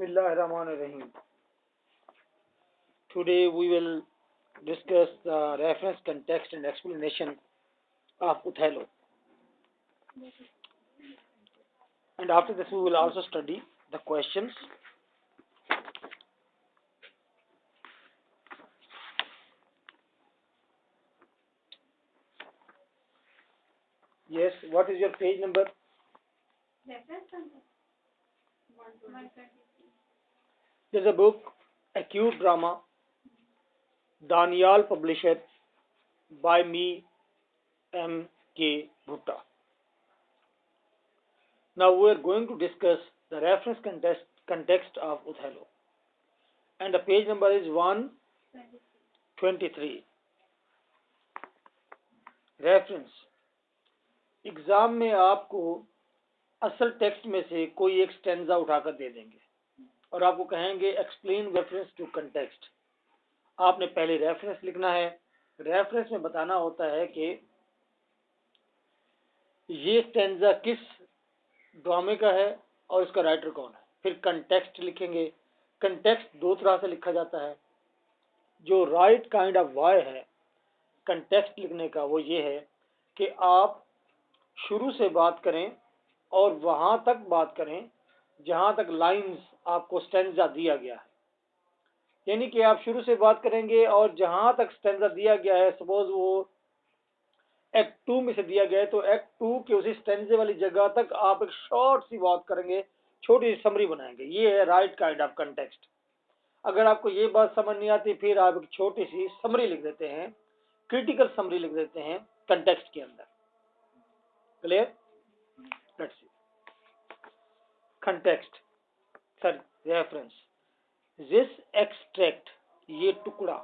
Bismillahirrahmanirrahim. Today we will discuss the reference, context, and explanation of Othello. And after this, we will also study the questions. Yes, what is your page number? There's a book, Acute Drama, Danial publisher, by me, M. K. Bhutta. Now we are going to discuss the reference context of Othello. And the page number is 123. Reference, exam में आपको असल text में से कोई एक stanza उठाकर दे देंगे और आपको कहेंगे एक्सप्लेन रेफरेंस टू कंटेक्स्ट। आपने पहले रेफरेंस लिखना है। रेफरेंस में बताना होता है कि ये स्टेंजा किस ड्रामे का है और इसका राइटर कौन है। फिर कंटेक्स्ट लिखेंगे। कंटेक्स्ट दो तरह से लिखा जाता है। जो राइट काइंड ऑफ वाय है कंटेक्स्ट लिखने का, वो ये है कि आप शुरू से बात करें और वहां तक बात करें जहां तक लाइंस आपको स्टेंजा दिया गया है। यानी कि आप शुरू से बात करेंगे और जहां तक स्टेंजा दिया गया है, सपोज वो एक्ट 2 में से दिया गया है, तो एक्ट 2 के उसी स्टेंजे वाली जगह तक आप एक शॉर्ट सी बात करेंगे, छोटी सी समरी बनाएंगे। ये है राइट काइंड ऑफ कंटेक्स्ट। अगर आपको ये बात समझ नहीं आती, फिर आप एक छोटी सी समरी लिख देते हैं, क्रिटिकल समरी लिख देते हैं कंटेक्स्ट के अंदर। Clear? Let's see. Context, sir reference. This extract, ये टुकड़ा,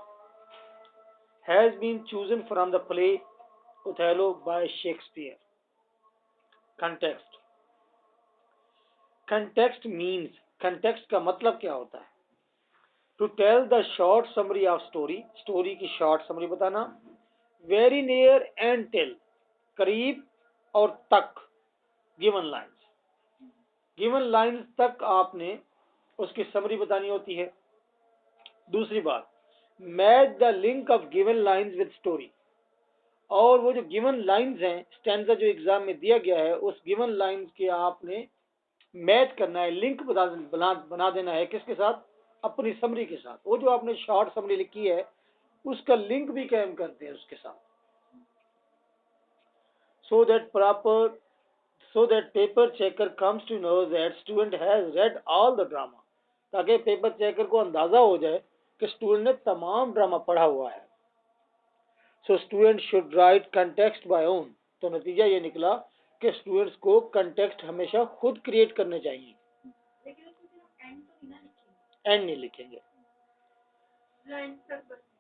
has been chosen from the play Othello by Shakespeare. Context, context means, context का मतलब क्या होता है? To tell the short summary of story, story की शॉर्ट समरी बताना। Very near end till, करीब और तक, गिवन लाइन्स, गिवन लाइन्स तक आपने उसकी समरी बतानी होती है। दूसरी बात, match the link of given lines with story, और वो जो गिवन लाइन्स हैं, स्टैंजा जो एग्जाम में दिया गया है, उस गिवन लाइन्स के आपने मैच करना है, लिंक बना देना है। किसके साथ? अपनी समरी के साथ। वो जो आपने शॉर्ट समरी लिखी है उसका लिंक भी कायम करते हैं उसके साथ। so that paper checker comes to know that student has read all the drama, ताकि पेपर चेकर को अंदाजा हो जाए कि स्टूडेंट ने तमाम ड्रामा पढ़ा हुआ है। so student should write context by own, तो नतीजा ये निकला कि स्टूडेंट्स को कंटेक्स्ट हमेशा खुद क्रिएट करने चाहिए। एंड नहीं लिखेंगे,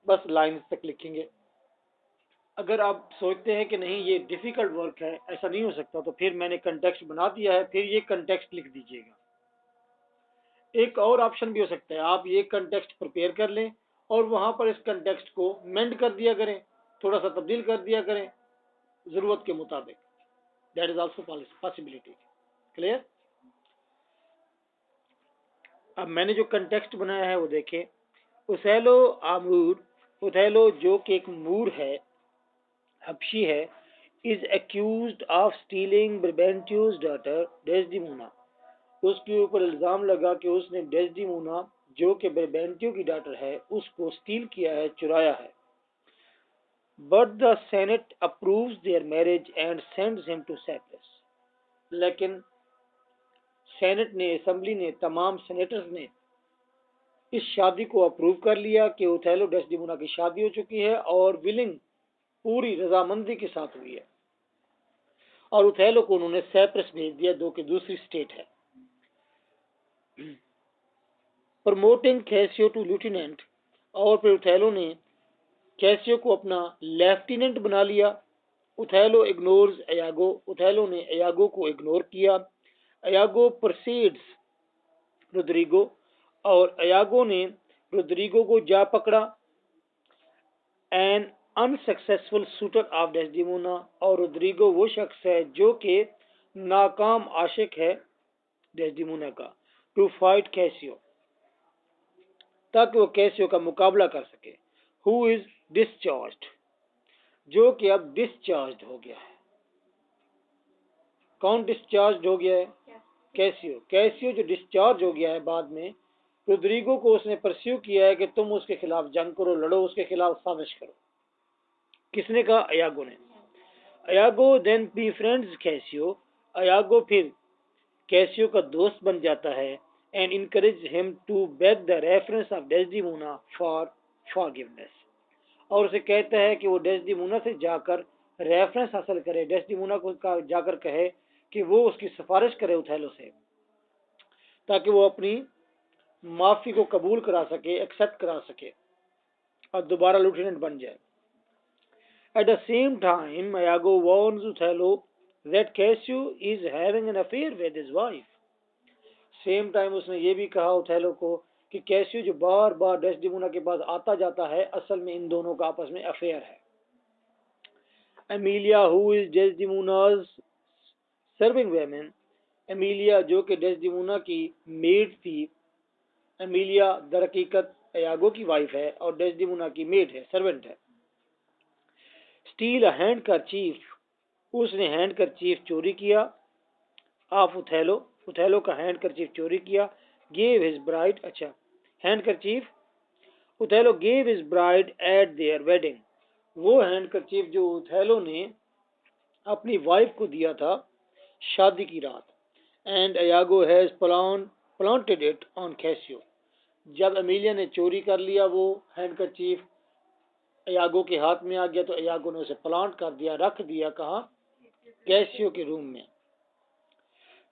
बस लाइन तक लिखेंगे। अगर आप सोचते हैं कि नहीं ये डिफिकल्ट वर्क है, ऐसा नहीं हो सकता, तो फिर मैंने कंटेक्स्ट बना दिया है, फिर ये कंटेक्स्ट लिख दीजिएगा। एक और ऑप्शन भी हो सकता है, आप ये कंटेक्स्ट प्रिपेयर कर लें और वहां पर इस कंटेक्स्ट को मेंड कर दिया करें, थोड़ा सा तब्दील कर दिया करें जरूरत के मुताबिक। That is also possibility. Clear? अब मैंने जो कंटेक्स्ट बनाया है वो देखें। ओथेलो आमूर, ओथेलो जो कि एक मूर है, हबशी है, is accused of stealing Brabantio's daughter Desdemona, उसके ऊपर इल्जाम लगा कि उसने डेस्डिमोना जो कि ब्रबेंट्यू की डॉटर है उसको स्टील किया है, चुराया है। But the senate approves their marriage and sends him to Cyprus, लेकिन सेनेट ने, असेंबली ने, तमाम सेनेटर्स ने इस शादी को अप्रूव कर लिया कि ओथेलो डेस्डिमोना की शादी हो चुकी है और विलिंग पूरी रजामंदी के साथ हुई है, और ओथेलो को उन्होंने साइप्रस भेज दिया, जो कि दूसरी स्टेट है। प्रमोटिंग कैसियो टू लेफ्टिनेंट, और फिर ओथेलो ने कैसियो को अपना लेफ्टिनेंट बना लिया। ओथेलो इग्नोर्स एयागो, ओथेलो ने एयागो को इग्नोर किया। एयागो परसीड्स रोड्रिगो, और एयागो ने रोड्रिगो को जा पकड़ा। An unsuccessful shooter of Desdemona, और रोड्रिगो वो शख्स है जो कि नाकाम आशिक है डेस्डिमोना का। टू फाइट कैसियो, ताकि वो कैसियो का मुकाबला कर सके। हु इज डिस्चार्ज्ड, जो कि अब डिस्चार्ज हो गया है। कौन डिस्चार्ज हो गया है? कैसियो। कैसियो जो डिस्चार्ज हो गया है बाद में, रोड्रिगो को उसने परस्यू किया है कि तुम उसके खिलाफ जंग करो, लड़ो, उसके खिलाफ साजिश करो। किसने कहा? अयागो ने। Iago then befriends Cassio, Iago फिर कैसियो का दोस्त बन जाता है and encourage him to beg the reference of Desdemona for forgiveness, और उसे कहता है कि वो डेस्डिमोना से जाकर रेफरेंस हासिल करे, डेस्डिमोना को जाकर कहे कि वो उसकी सिफारिश करे उथेलो से, ताकि वो अपनी माफी को कबूल करा सके, एक्सेप्ट करा सके और दोबारा लेफ्टिनेंट बन जाए। At the same time, Iago warns Othello that Cassio is having an affair with his wife. Same time उसने ये भी कहा ओथेलो को कि कैसियो जो बार बार डेस्डिमोना के पास आता जाता है, असल में इन दोनों का आपस में अफेयर है। Emilia who is Desdemona's serving women, Emilia जो कि डेस्डिमोना की मेड थी, एमिलिया दर हकीकत अयागो की वाइफ है और डेस्डिमोना की मेड है, सर्वेंट है। स्टील अ हैंड करचीफ, उसने हैंड करचीफ चोरी किया ऑफ ओथेलो, ओथेलो का हैंड करचीफ चोरी किया। गेव हिज ब्राइड, अच्छा handkerchief Othello gave his bride at their wedding, वो हैंड करचीफ जो ओथेलो ने अपनी वाइफ को दिया था शादी की रात। And Iago has planted it on Cassio, जब एमिलिया ने चोरी कर लिया वो हैंड करचीफ अयागो के हाथ में आ गया, तो अयागो ने उसे प्लांट कर दिया, रख दिया कहाँ? कैसियो के रूम में।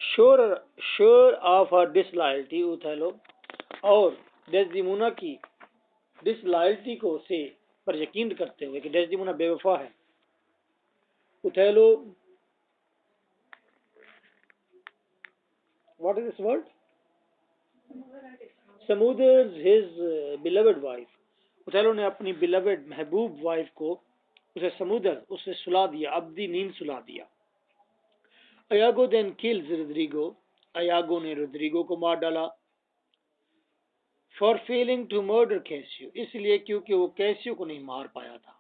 Sure of her disloyalty Othello, और डेस्डिमोना की डिसलॉयल्टी को से पर यकीन करते हुए कि डेस्डिमोना बेवफा है, Othello what is this word smothers his beloved wife, Othello ने अपनी बिलवेड महबूब वाइफ को उसे समुदर, उसे सुला दिया, अब्दी नींद सुला दिया। Iago then kills Roderigo, Iago ने रोड्रिगो को मार डाला। For failing to murder Cassio, इसलिए क्योंकि वो कैसियो को नहीं मार पाया था,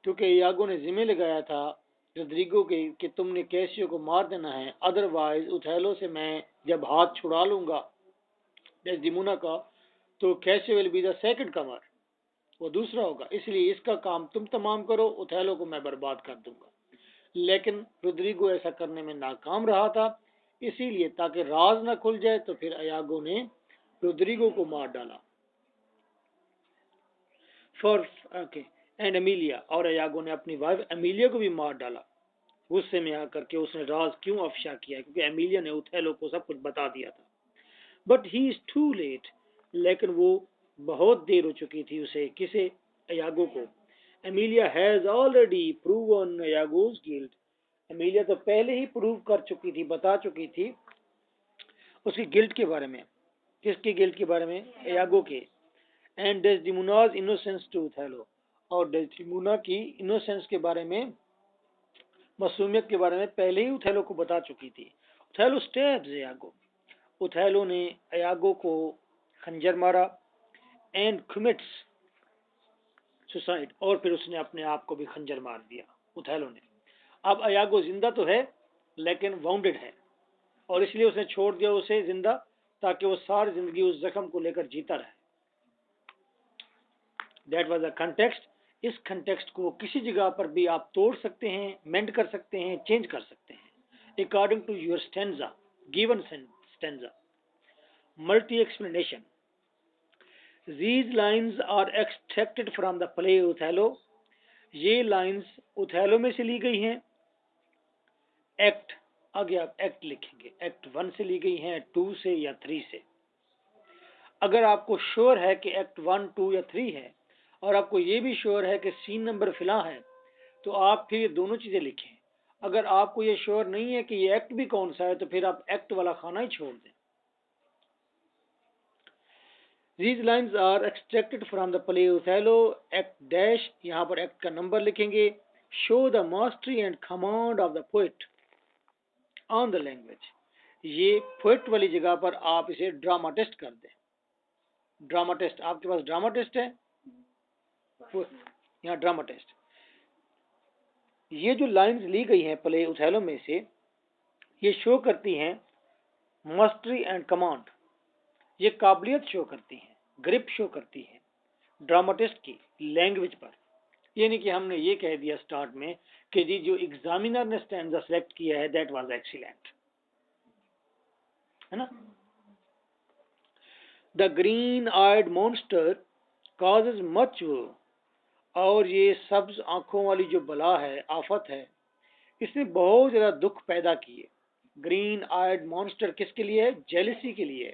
क्योंकि अयागो ने जिम्मे लगाया था रोड्रिगो के कि तुमने कैसियो को मार देना है, अदरवाइज ओथेलो से मैं जब हाथ छुड़ा लूंगा डेस्डिमोना का, तो Cassio will be the second comer, वो दूसरा होगा, इसलिए इसका काम तुम तमाम करो, ओथेलो को मैं बर्बाद कर दूंगा। लेकिन रोड्रिगो ऐसा करने में नाकाम रहा था, इसीलिए ताकि राज ना खुल जाए तो फिर अयागो ने रोड्रिगो को मार डाला। फॉर ओके एंड एमिलिया, और अयागो ने अपनी वाइफ एमिलिया को भी मार डाला। गुस्से में आकर के उसने राज क्यों अफशा किया? क्योंकि एमिलिया ने ओथेलो को सब कुछ बता दिया था। But he is too late, लेकिन वो बहुत देर हो चुकी थी उसे, किसे? अयागो को। Emilia has already proven Iago's guilt, Emilia तो पहले ही प्रूव कर चुकी थी, बता चुकी थी उसकी गिल्ट के बारे में। किसकी गिल्ट के बारे में? अयागो के। एंड डेस्डिमोनाज इनोसेंस टू ओथेलो, और डेस्डिमोना की इनोसेंस के बारे में, मासूमियत के बारे में पहले ही ओथेलो को बता चुकी थी। ओथेलो स्टैब्स अयागो, ओथेलो ने अयागो को खंजर मारा। एंड कमिट्स सुसाइड, और फिर उसने अपने आप को भी खंजर मार दिया ओथेलो ने। अब अयागो जिंदा तो है लेकिन वाउंडेड है, और इसलिए उसने छोड़ दिया उसे जिंदा, ताकि वो सारी जिंदगी उस जख्म को लेकर जीता रहे। That was the context. इस कंटेक्स्ट को किसी जगह पर भी आप तोड़ सकते हैं, मेंड कर सकते हैं, चेंज कर सकते हैं according to your stanza, given stanza. Multi explanation, these lines are extracted from the play Othello, ये लाइंस ओथेलो में से ली गई हैं। एक्ट, आगे आप एक्ट लिखेंगे, एक्ट 1 से ली गई हैं, 2 से या 3 से। अगर आपको श्योर है कि एक्ट 1, 2 या 3 है, और आपको ये भी श्योर है कि सीन नंबर फिलहाल है, तो आप फिर ये दोनों चीजें लिखें। अगर आपको ये श्योर नहीं है कि ये एक्ट भी कौन सा है, तो फिर आप एक्ट वाला खाना ही छोड़ दें। These lines are extracted from the play Othello, act dash, यहाँ पर एक्ट का नंबर लिखेंगे। Show the mastery and command of the poet on the language, ये पोएट वाली जगह पर आप इसे ड्रामाटिस्ट कर दें। ड्रामा टेस्ट, आपके पास ड्रामा टेस्ट है, यहाँ ड्रामा टेस्ट। ये जो लाइंस ली गई हैं प्ले उथेलो में से, ये शो करती हैं मास्टरी एंड कमांड, ये काबिलियत शो करती हैं, ग्रिप शो करती है ड्रामाटिस्ट की लैंग्वेज पर। यानी कि हमने ये कह दिया स्टार्ट में कि जी जो एग्जामिनर ने स्टैंजा सेलेक्ट किया है दैट वाज एक्सीलेंट, है ना। The green eyed monster causes much, और ये सब्ज आंखों वाली जो बला है, आफत है, इसने बहुत ज्यादा दुख पैदा किए। ग्रीन आइड मॉन्स्टर किसके लिए है? जेलिसी के लिए।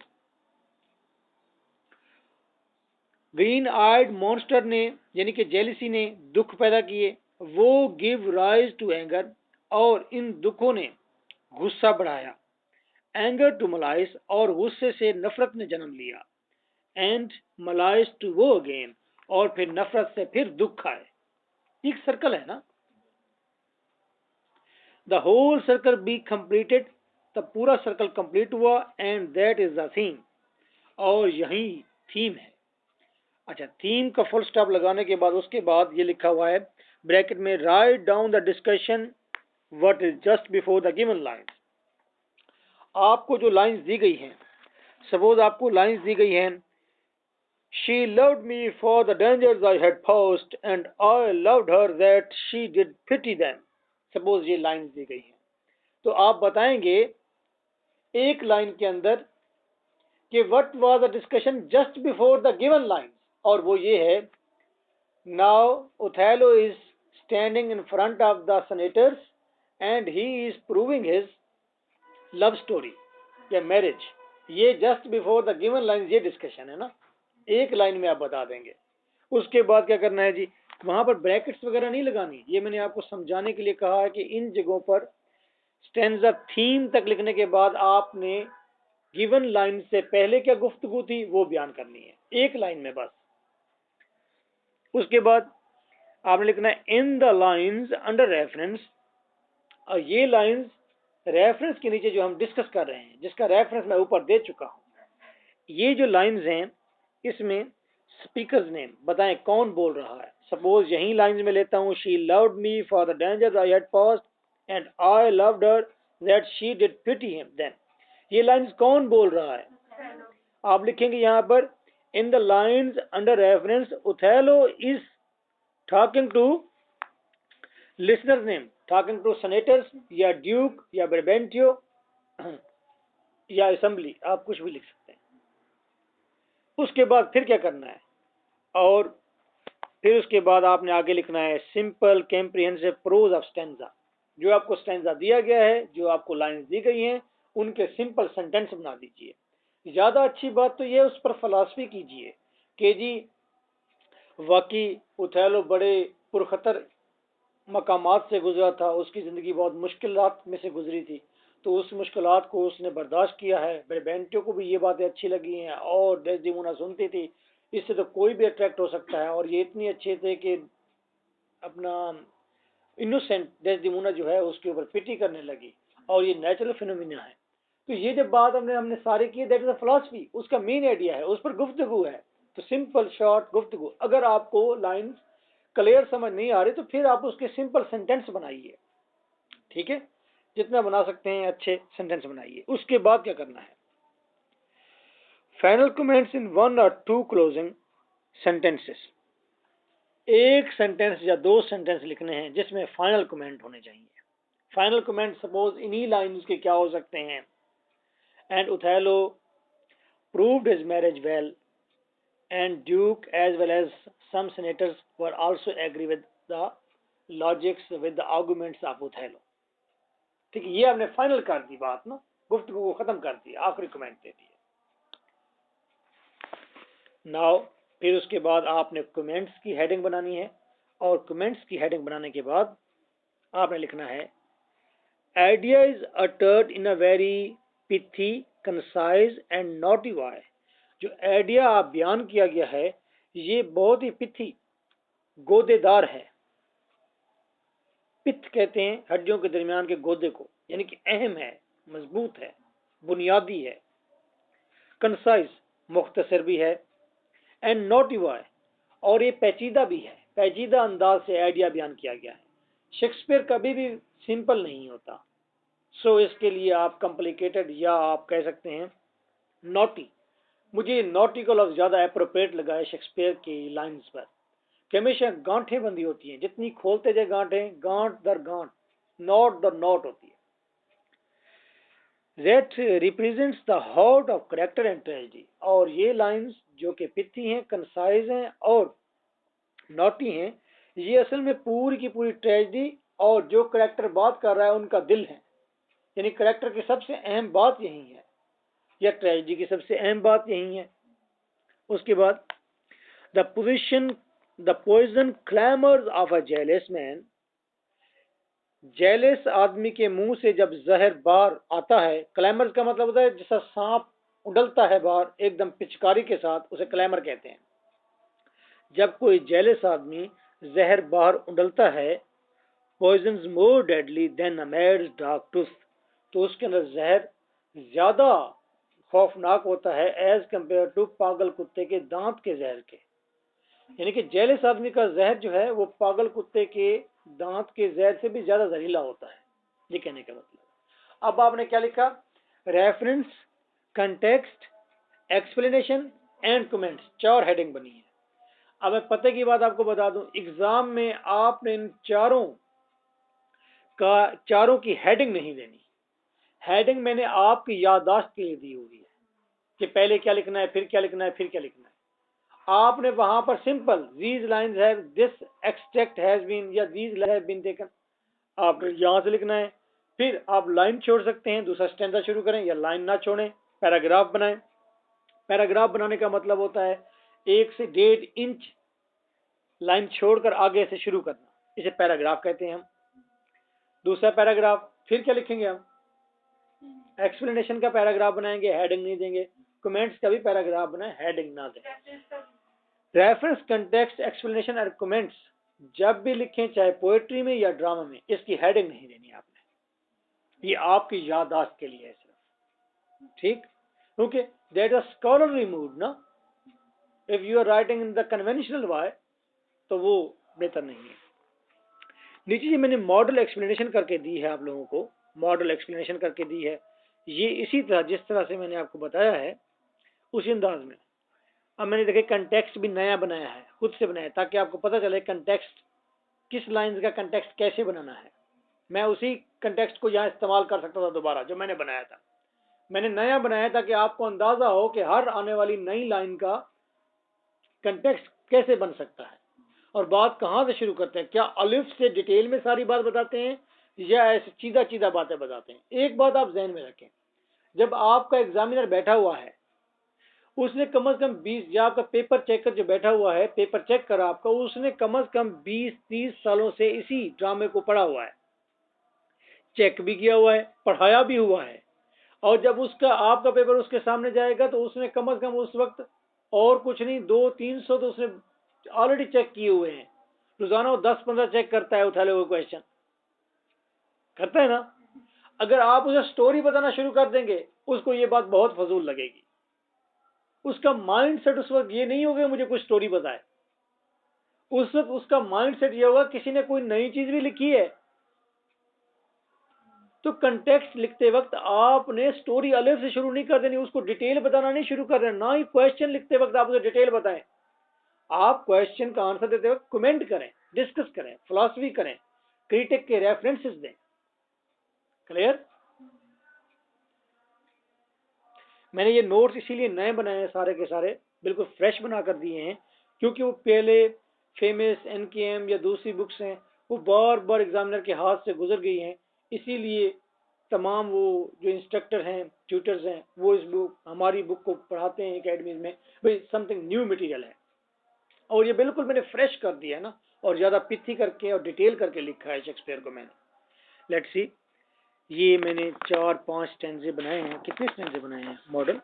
ग्रीन आइड मॉन्स्टर ने यानी कि जेलिसी ने दुख पैदा किए, वो गिव राइज टू एंगर, और इन दुखों ने गुस्सा बढ़ाया। एंगर टू मलाइस, और गुस्से से नफरत ने जन्म लिया। एंड मलाइस टू वो अगेन, और फिर नफरत से फिर दुख आए। एक सर्कल है ना। The whole circle be completed, तब पूरा सर्कल कंप्लीट हुआ। And that is the theme, और यही थीम है। अच्छा, थीम का फुल स्टॉप लगाने के बाद उसके बाद ये लिखा हुआ है ब्रैकेट में, write down the discussion what is just before the given lines. आपको जो लाइंस दी गई हैं, सपोज आपको लाइंस दी गई हैं, she loved me for the dangers I had passed and I loved her that she did pity them. Suppose ये लाइंस दी गई हैं, तो आप बताएंगे एक लाइन के अंदर कि what was the discussion just before the given lines, और वो ये है, now Othello is standing in front of the senators and he is proving his love story या मैरिज। ये just before the given line ये discussion है ना, एक लाइन में आप बता देंगे। उसके बाद क्या करना है जी, वहां पर ब्रैकेट्स वगैरह नहीं लगानी। ये मैंने आपको समझाने के लिए कहा है कि इन जगहों पर स्टैंजा थीम तक लिखने के बाद आपने गिवन लाइन से पहले क्या गुफ्तगू थी वो बयान करनी है, एक लाइन में बस। उसके बाद आपने लिखना है इन द लाइंस अंडर रेफरेंस, और ये लाइंस रेफरेंस के नीचे जो हम डिस्कस कर रहे हैं, जिसका रेफरेंस मैं ऊपर दे चुका हूं। ये जो लाइंस हैं इसमें स्पीकर्स नेम बताएं कौन बोल रहा है। सपोज यही लाइंस में लेता हूं, she loved me for the dangers I had passed and I loved her that she did pity him then. ये लाइंस कौन बोल रहा है? आप लिखेंगे यहां पर in the lines under reference Othello is talking to listener name, talking to senators या ड्यूक या ब्रेबेंटियो या असेंबली, आप कुछ भी लिख सकते हैं। उसके बाद फिर क्या करना है, और फिर उसके बाद आपने आगे लिखना है simple comprehensive prose of stanza. जो आपको स्टैंजा दिया गया है, जो आपको लाइंस दी गई हैं, उनके सिंपल सेंटेंस बना दीजिए। ज्यादा अच्छी बात तो ये उस पर फिलॉसफी कीजिए कि जी वाकई ओथेलो बड़े पुरखतर मकामात से गुजरा था, उसकी ज़िंदगी बहुत मुश्किलात में से गुजरी थी, तो उस मुश्किलात को उसने बर्दाश्त किया है। ब्रेबेंटियो को भी ये बातें अच्छी लगी हैं और डेस्डेमोना सुनती थी, इससे तो कोई भी अट्रैक्ट हो सकता है। और ये इतनी अच्छे थे कि अपना इनोसेंट डेस्डेमोना जो है उसके ऊपर पिटी करने लगी, और ये नेचुरल फिनोमिना है। तो ये जब बात हमने सारे की, दैट इज अ फिलॉसफी, उसका मेन आइडिया है, उस पर गुफ्तगू है। तो सिंपल शॉर्ट गुफ्तगू। अगर आपको लाइंस क्लियर समझ नहीं आ रही तो फिर आप उसके सिंपल सेंटेंस बनाइए, ठीक है, जितना बना सकते हैं अच्छे सेंटेंस बनाइए। उसके बाद क्या करना है, फाइनल कमेंट्स इन वन और टू क्लोजिंग सेंटेंसेस। एक सेंटेंस या दो सेंटेंस लिखने हैं जिसमें फाइनल कमेंट होने चाहिए। फाइनल कमेंट सपोज इन्हीं लाइन्स के क्या हो सकते हैं, and Othello proved his marriage well and Duke as well as some senators were also agree with the logics with the arguments of Othello। ठीक है, ये आपने फाइनल कर दी बात ना, गुफ्तगू को खत्म कर दिया, आखिरी कमेंट दे दिए। नाउ फिर उसके बाद आपने कमेंट्स की हेडिंग बनानी है, और कमेंट्स की हेडिंग बनाने के बाद आपने लिखना है idea is uttered in a very pithy concise and naughty way. जो आइडिया आप बयान किया गया है ये बहुत ही पिथी गोदेदार है। पिथ कहते हैं हड्डियों के दरमियान के गोदे को, यानी कि अहम है, मजबूत है, बुनियादी है। कंसाइज मुख्तसर भी है, एंड नॉटी वाई, और ये पेचीदा भी है, पेचीदा अंदाज से आइडिया बयान किया गया है। शेक्सपियर कभी भी सिंपल नहीं होता, सो इसके लिए आप कॉम्प्लिकेटेड या आप कह सकते हैं नॉटी। मुझे नॉटी का लफ्ज ज्यादा अप्रोप्रिएट लगा है शेक्सपियर की लाइंस पर, कि हमेशा गांठें बंधी होती हैं, जितनी खोलते जाए गांठें, गांठ दर गांठ, नॉट दर नॉट होती है। That represents the heart of character and tragedy, और ये लाइंस जो कि पिथी हैं, कंसाइज हैं और नॉटी हैं, ये असल में पूरी की पूरी ट्रेजेडी और जो करेक्टर बात कर रहा है उनका दिल है। यानी करेक्टर की सबसे अहम बात यही है, या ट्रेजेडी की सबसे अहम बात यही है। उसके बाद the poison clamours of a jealous man, jealous आदमी के मुंह से जब जहर बाहर आता है, क्लैमर्स का मतलब होता है जैसा सांप उड़लता है बाहर एकदम पिचकारी के साथ, उसे क्लैमर कहते हैं। जब कोई जेलस आदमी जहर बाहर उड़लता है, पॉइजन मोर डेडली देन अ मैड्स डार्क टूथ, तो उसके अंदर जहर ज्यादा खौफनाक होता है एज कंपेयर टू पागल कुत्ते के दांत के जहर के। यानी कि जेलस आदमी का जहर जो है वो पागल कुत्ते के दांत के जहर से भी ज्यादा जहरीला होता है, ये कहने का मतलब। अब आपने क्या लिखा, reference, context, explanation and comments, 4 heading बनी है। अब मैं पते की बात आपको बता दूं, एग्जाम में आपने इन चारों की हेडिंग नहीं देनी। हेडिंग मैंने आपकी याददाश्त के लिए दी हुई है कि पहले क्या लिखना है, फिर क्या लिखना है, फिर क्या लिखना है। आपने वहां पर simple these lines have this extract has been या दीज हैव बीन टेकन, आप यहां से लिखना है। फिर आप लाइन छोड़ सकते हैं, दूसरा स्टैंजा शुरू करें, या लाइन ना छोड़ें, पैराग्राफ बनाएं। पैराग्राफ बनाने का मतलब होता है 1 से 1.5 इंच लाइन छोड़कर आगे से शुरू करना, इसे पैराग्राफ कहते हैं हम। दूसरा पैराग्राफ, फिर क्या लिखेंगे हम, एक्सप्लेनेशन का पैराग्राफ बनाएंगे, हेडिंग नहीं देंगे। कमेंट्स का भी पैराग्राफ बनाए, हेडिंग ना दें। रेफरेंस, कंटेक्स्ट, एक्सप्लेनेशन और कमेंट्स जब भी लिखें, चाहे पोएट्री में या ड्रामा में, इसकी हेडिंग नहीं देनी आपने, ये आपकी याददाश्त के लिए है सिर्फ, ठीक। क्योंकि दैट अ स्कॉलरली मूड ना, if you are writing in the conventional way, तो वो बेहतर नहीं है। नीचे जी मैंने मॉडल एक्सप्लेनेशन करके दी है आप लोगों को, मॉडल एक्सप्लेनेशन करके दी है। ये इसी तरह जिस तरह से मैंने आपको बताया है उसी अंदाज में। अब मैंने देखे कंटेक्स्ट भी नया बनाया है, खुद से बनाया, ताकि आपको पता चले कंटेक्स्ट, किस लाइन का कंटेक्स्ट कैसे बनाना है। मैं उसी कंटेक्स्ट को यहाँ इस्तेमाल कर सकता था दोबारा, जो मैंने बनाया था। मैंने नया बनाया ताकि आपको अंदाजा हो कि हर आने वाली नई लाइन का कंटेक्स्ट कैसे बन सकता है, और बात कहाँ से शुरू करते हैं। क्या अलिफ से डिटेल में सारी बात बताते हैं, या ऐसे सीधा सीधा बातें बताते हैं। एक बात आप जहन में रखें, जब आपका एग्जामिनर बैठा हुआ है, उसने कम से कम 20, या आपका पेपर चेकर जो बैठा हुआ है, पेपर चेक कर आपका, उसने कम से कम 20-30 सालों से इसी ड्रामे को पढ़ा हुआ है, चेक भी किया हुआ है, पढ़ाया भी हुआ है। और जब उसका आपका पेपर उसके सामने जाएगा, तो उसने कम से कम उस वक्त और कुछ नहीं 200-300 तो उसने ऑलरेडी चेक किए हुए हैं। रोजाना वो 10-15 चेक करता है, उठा हुए क्वेश्चन करता है ना। अगर आप उसे स्टोरी बताना शुरू कर देंगे, उसको ये बात बहुत फजूल लगेगी। उसका माइंड सेट उस वक्त ये नहीं होगा मुझे कुछ स्टोरी बताए, उस वक्त उसका माइंड सेट ये होगा किसी ने कोई नई चीज भी लिखी है। तो कंटेक्स्ट लिखते वक्त आपने स्टोरी अलग से शुरू नहीं कर देनी, उसको डिटेल बताना नहीं शुरू कर देना। ना ही क्वेश्चन लिखते वक्त आप उसे डिटेल बताएं। आप क्वेश्चन का आंसर देते वक्त कमेंट करें, डिस्कस करें, फिलॉसफी करें, क्रिटिक के रेफरेंसेस दें। क्लियर। मैंने ये नोट्स इसीलिए नए बनाए हैं, सारे के सारे बिल्कुल फ्रेश बना कर दिए हैं, क्योंकि वो पहले फेमस एनकेएम या दूसरी बुक्स हैं, वो बार बार एग्जामिनर के हाथ से गुजर गई हैं। इसीलिए तमाम वो जो इंस्ट्रक्टर हैं, ट्यूटर्स हैं, वो इस बुक, हमारी बुक को पढ़ाते हैं एकेडमीज में, भाई समथिंग न्यू मटेरियल है। और ये बिल्कुल मैंने फ्रेश कर दिया है ना, और ज़्यादा पिथी करके और डिटेल करके लिखा है शेक्सपियर को मैंने। लेट्स सी, ये मैंने 4-5 स्टैंजे बनाए हैं। कितने स्टैंजे बनाए हैं मॉडल?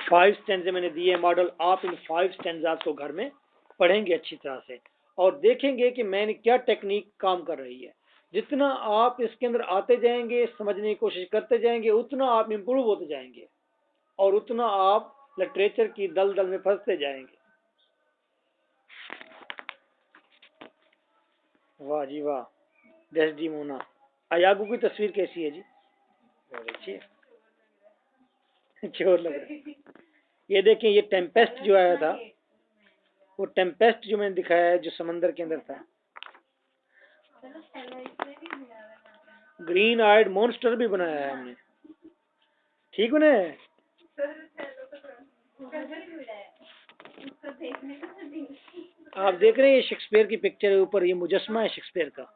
5 स्टैंजे मैंने दिए हैं मॉडल। आप इन 5 स्टैंजास को घर में पढ़ेंगे अच्छी तरह से, और देखेंगे कि मैंने क्या टेक्निक काम कर रही है। जितना आप इसके अंदर आते जाएंगे, समझने की कोशिश करते जाएंगे, उतना आप इम्प्रूव होते जाएंगे। और उतना आप लिटरेचर की दलदल में फंसते जाएंगे। वाह जी वाह, डेस्डिमोना। अयागू की तस्वीर कैसी है जी? बहुत अच्छी है, चोर लग रहा है। ये देखें, ये टेम्पेस्ट जो आया था, वो टेम्पेस्ट जो मैंने दिखाया है, जो समंदर के अंदर था, ग्रीन आइड मॉन्स्टर भी बनाया है हमने, ठीक बनाया है। आप देख रहे हैं ये शेक्सपियर की पिक्चर है, ऊपर ये मुजस्मा है शेक्सपियर का,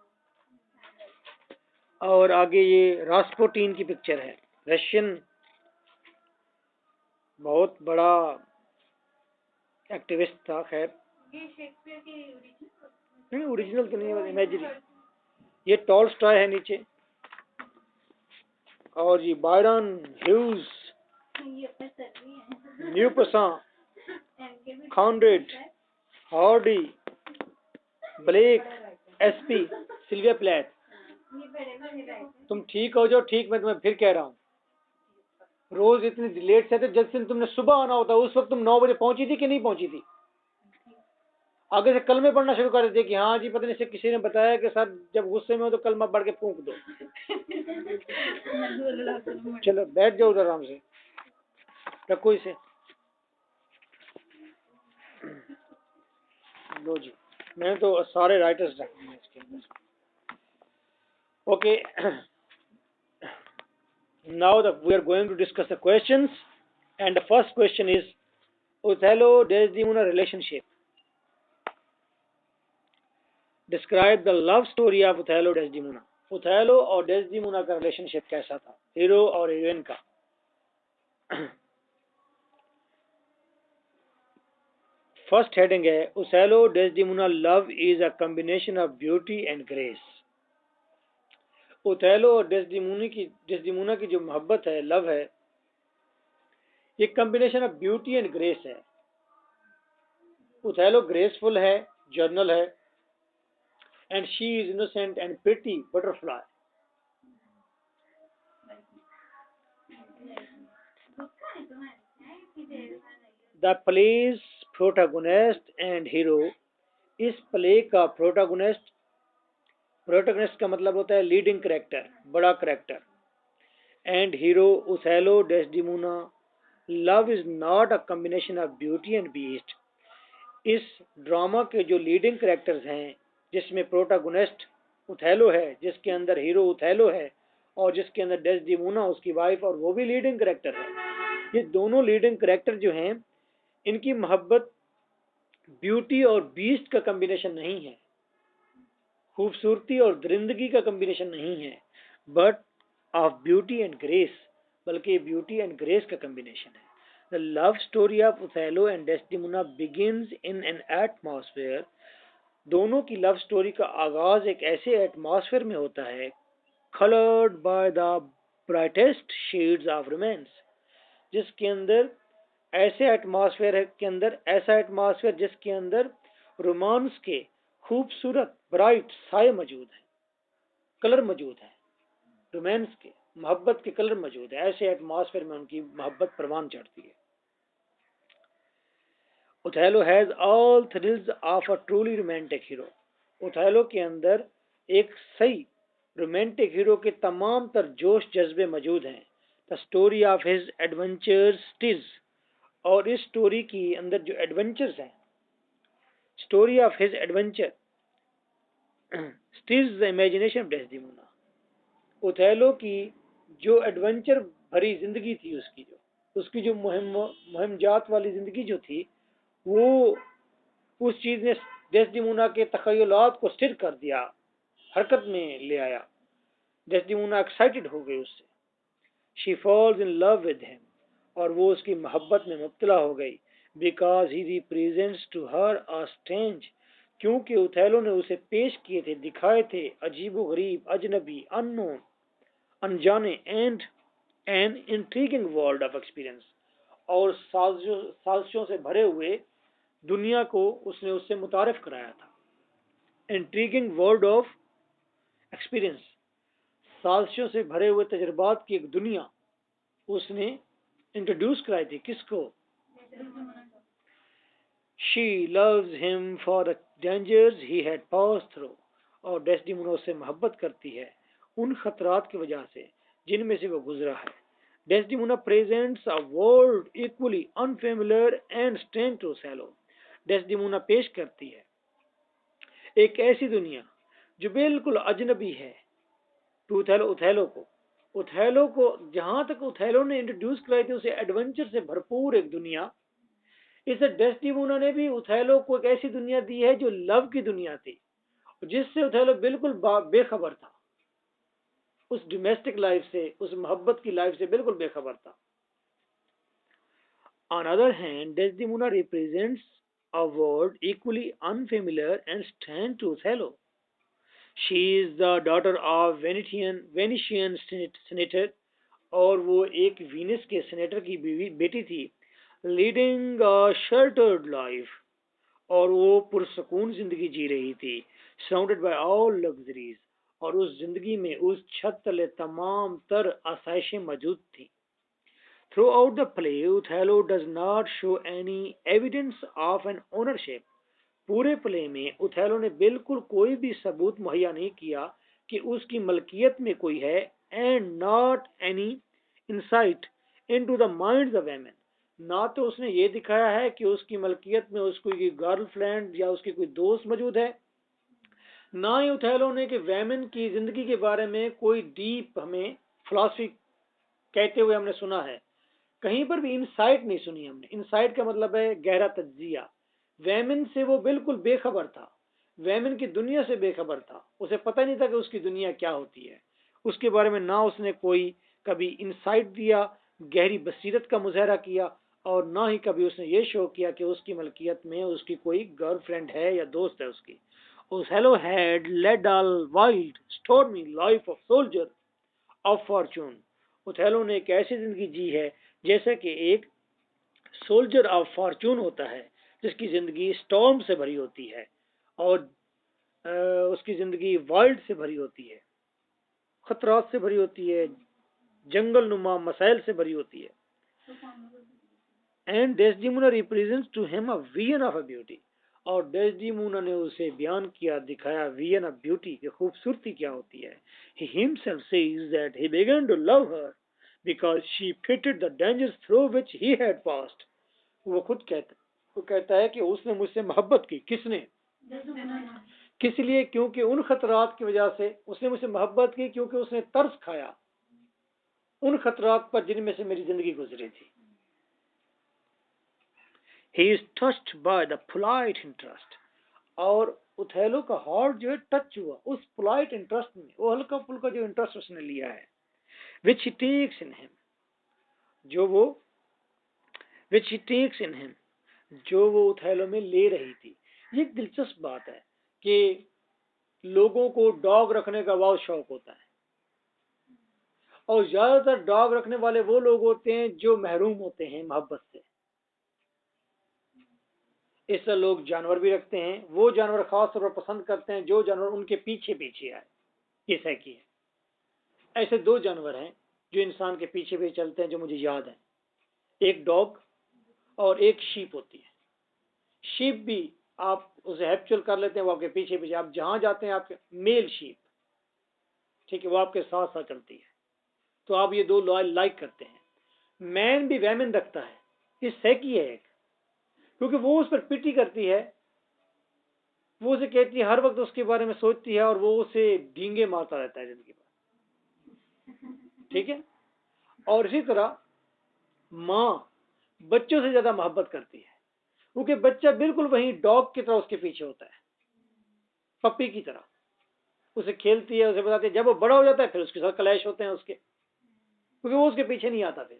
और आगे ये रास्पुटिन की पिक्चर है, रशियन बहुत बड़ा एक्टिविस्ट था। खैर नहीं, ओरिजिनल तो नहीं है, इमेजिनरी। ये टॉलस्टॉय है नीचे, और ये बायरन, ह्यूज, न्यूपसा, कॉनरेड, हार्डी, ब्लेक, एसपी, सिल्विया प्लैथ। तुम ठीक हो जाओ, ठीक मैं तुम्हें फिर कह रहा हूँ, रोज इतनी लेट से, तो जिस दिन तुमने सुबह आना होता उस वक्त तुम 9 बजे पहुंची थी कि नहीं पहुंची थी? आगे से कलमे पढ़ना शुरू कर देते कि हाँ जी पता नहीं से किसी ने बताया कि सर जब गुस्से में हो तो कलमा पढ़ के फूंक दो। चलो बैठ जाओ उधर आराम से, रखो इसे। लो जी, मैंने तो सारे राइटर्स रखे हैं इसके अंदर। Okay, now we are going to discuss the questions, and the first question is Othello Desdemona relationship. Describe the love story of Othello Desdemona. Othello और डेस्डिमोना का रिलेशनशिप कैसा था, हीरो और हीरोइन का? फर्स्ट हेडिंग है Othello Desdemona love is a combination of beauty and grace. Othello और Desdemona की जो मोहब्बत है, लव है, ये combination of beauty and grace है। ओथेलो ग्रेसफुल है, जर्नल है, and she is innocent and pretty butterfly. The play's protagonist and hero, इस प्ले का प्रोटैगोनिस्ट का मतलब होता है लीडिंग कैरेक्टर, बड़ा character, and hero Othello Desdemona. Love is not a combination of beauty and beast. इस drama के जो लीडिंग कैरेक्टर्स हैं, जिसमें प्रोटैगोनिस्ट ओथेलो है, जिसके अंदर हीरो ओथेलो है, और जिसके अंदर डेस्डिमोना उसकी वाइफ, और वो भी लीडिंग कैरेक्टर है। ये दोनों लीडिंग कैरेक्टर जो हैं, इनकी मोहब्बत ब्यूटी और बीस्ट का कॉम्बिनेशन नहीं है, खूबसूरती और दरिंदगी का कॉम्बिनेशन नहीं है, but of beauty and grace, बल्कि ब्यूटी एंड ग्रेस का कॉम्बिनेशन है। The love story of Othello and Desdemona begins in an atmosphere. दोनों की लव स्टोरी का आगाज एक ऐसे एटमॉस्फेयर में होता है, coloured by the brightest shades of romance, जिसके अंदर ऐसे एटमॉस्फेयर जिसके अंदर रोमांस के खूबसूरत ब्राइट साए मौजूद हैं, कलर मौजूद है, रोमांस के, मोहब्बत के कलर मौजूद है। ऐसे एटमॉस्फेयर में उनकी मोहब्बत परवान चढ़ती है। Othello has all thrills of a truly romantic hero. Othello के अंदर एक सही रोमांटिक हीरो के तमाम तर जोश जज्बे मौजूद हैं। The story of his adventures stirs, और इस स्टोरी की अंदर जो एडवेंचर्स हैं, story of his adventure stirs the imagination of Desdemona. Othello की जो एडवेंचर भरी जिंदगी थी, उसकी जो मुहिमजात वाली जिंदगी जो थी, वो उस चीज ने डेस्डिमोना के तखयलात को स्थिर कर दिया, हरकत में ले आया। डेस्डिमोना एक्साइटेड हो गई उससे। She falls in love with him, और वो उसकी मोहब्बत में मुब्तला हो गई। Because he represents to her a strange, क्योंकि ओथेलो ने उसे पेश किए थे, दिखाए थे अजीबो गरीब, अजनबी, अननोन, अनजाने, and an intriguing world of experience, और साजिशों से भरे हुए दुनिया को उसने उससे मुतारिफ कराया था। इंट्रीगिंग वर्ल्ड ऑफ एक्सपीरियंस, साजिशों से भरे हुए तजुर्बात की एक दुनिया उसने इंट्रोड्यूस कराई थी किसको? She loves him for the dangers he had pass through, और डेस्डेमोना उससे मोहब्बत करती है उन खतरात की वजह से जिनमें से वो गुजरा है। Desdemona presents a world equally unfamiliar and strange to Othello. Desdemona पेश करती है एक ऐसी दुनिया जो बिल्कुल अजनबी है टू ओथेलो को। ओथेलो को जहां तक ओथेलो ने इंट्रोड्यूस कराई थी उसे एडवेंचर से भरपूर एक दुनिया, इस डेस्डेमोना ने भी ओथेलो को एक ऐसी दुनिया दी है जो लव की दुनिया थी, जिससे ओथेलो बिल्कुल बेखबर था। उस डोमेस्टिक लाइफ से, उस मोहब्बत की लाइफ से बिल्कुल बेखबर था। On other hand, Desdemona represents a world equally unfamiliar and strange to Othello. She is the daughter of Venetian senator, और वो एक वीनस के सेनेटर की बेटी थी, लीडिंग अ शेल्टर्ड लाइफ, और वो पुरसकून जिंदगी जी रही थी, सराउंडेड बाय ऑल लग्जरीज, और उस जिंदगी में उस छत तले तमाम तर आसाइशें मौजूद थी। Throughout the play, Othello does not show any evidence of an ownership. पूरे प्ले में उथेलो ने बिल्कुल कोई भी सबूत मुहैया नहीं किया कि उसकी मलकियत में कोई है, and not any insight into the minds of women. ना तो उसने ये दिखाया है कि उसकी मलकियत में उसकी गर्लफ्रेंड या उसकी कोई दोस्त मौजूद है, ना ही उथेलो ने कि वुमेन की जिंदगी के बारे में कोई डीप हमें फिलॉसफी कहते हुए हमने सुना है। कहीं पर भी इनसाइट नहीं सुनी हमने। इनसाइट का मतलब है गहरा तज्जिया। वैमन से वो बिल्कुल बेखबर था, वैमन की दुनिया से बेखबर था, उसे पता नहीं था कि उसकी दुनिया क्या होती है। उसके बारे में ना उसने कोई कभी इनसाइट दिया, गहरी बसीरत का मुजाहरा किया, और ना ही कभी उसने ये शो किया कि उसकी मलकियत में उसकी कोई गर्लफ्रेंड है या दोस्त है उसकी। Othello had led a wild stormy life of soldier of fortune. Othello ने एक ऐसी जिंदगी जी है जैसे कि एक सोल्जर ऑफ फॉर्चून होता है, जिसकी जिंदगी स्टॉर्म से भरी होती है, और उसकी जिंदगी वाइल्ड से भरी होती है, खतरात से भरी होती है, जंगल नुमा मसाइल से भरी होती है। And Desdemona represents to him a vision of a beauty, और डेस्डेमोना ने उसे बयान किया, दिखाया विजन ऑफ ब्यूटी की खूबसूरती क्या होती है। He himself says that he began to love her because she fitted the dangers through which he had passed. वो खुद कहता है कि उसने मुझसे मोहब्बत की। किसने? किस लिए? क्योंकि उन खतरात की वजह से उसने मुझसे मोहब्बत की, क्योंकि उसने तरस खाया उन खतरात पर जिनमें से मेरी जिंदगी गुजरी थी। He is touched by the polite interest, और उथेलो का हार्ट जो है टच हुआ उस पोलाइट इंटरेस्ट में, वो हल्का फुल्का जो इंटरेस्ट उसने लिया है, which he takes in him, जो वो which he takes in him, जो वो उथेलो में ले रही थी। ये एक दिलचस्प बात है कि लोगों को डॉग रखने का बहुत शौक होता है, और ज्यादातर डॉग रखने वाले वो लोग होते हैं जो महरूम होते हैं मोहब्बत से। इससे लोग जानवर भी रखते हैं, वो जानवर खास तौर पर पसंद करते हैं जो जानवर उनके पीछे पीछे आए। ये सही है। ऐसे दो जानवर हैं जो इंसान के पीछे पीछे चलते हैं जो मुझे याद है, एक डॉग और एक शीप होती है। शीप भी आप उसे हैप्चुअल कर लेते हैं, वो आपके पीछे पीछे, आप जहां जाते हैं आपके मेल शीप, ठीक है, वो आपके साथ साथ चलती है। तो आप ये दो लाइक करते हैं। मैन भी वैमन रखता है, ये सही है एक, क्योंकि वो उस पर पिटी करती है, वो उसे कहती है, हर वक्त उसके बारे में सोचती है, और वो उसे डींगे मारता रहता है जिंदगी भर, ठीक है। और इसी तरह माँ बच्चों से ज्यादा मोहब्बत करती है, क्योंकि बच्चा बिल्कुल वही डॉग की तरह उसके पीछे होता है, पप्पी की तरह उसे खेलती है, उसे बताती है। जब वो बड़ा हो जाता है फिर उसके साथ क्लैश होते हैं उसके, क्योंकि वो उसके पीछे नहीं आता फिर।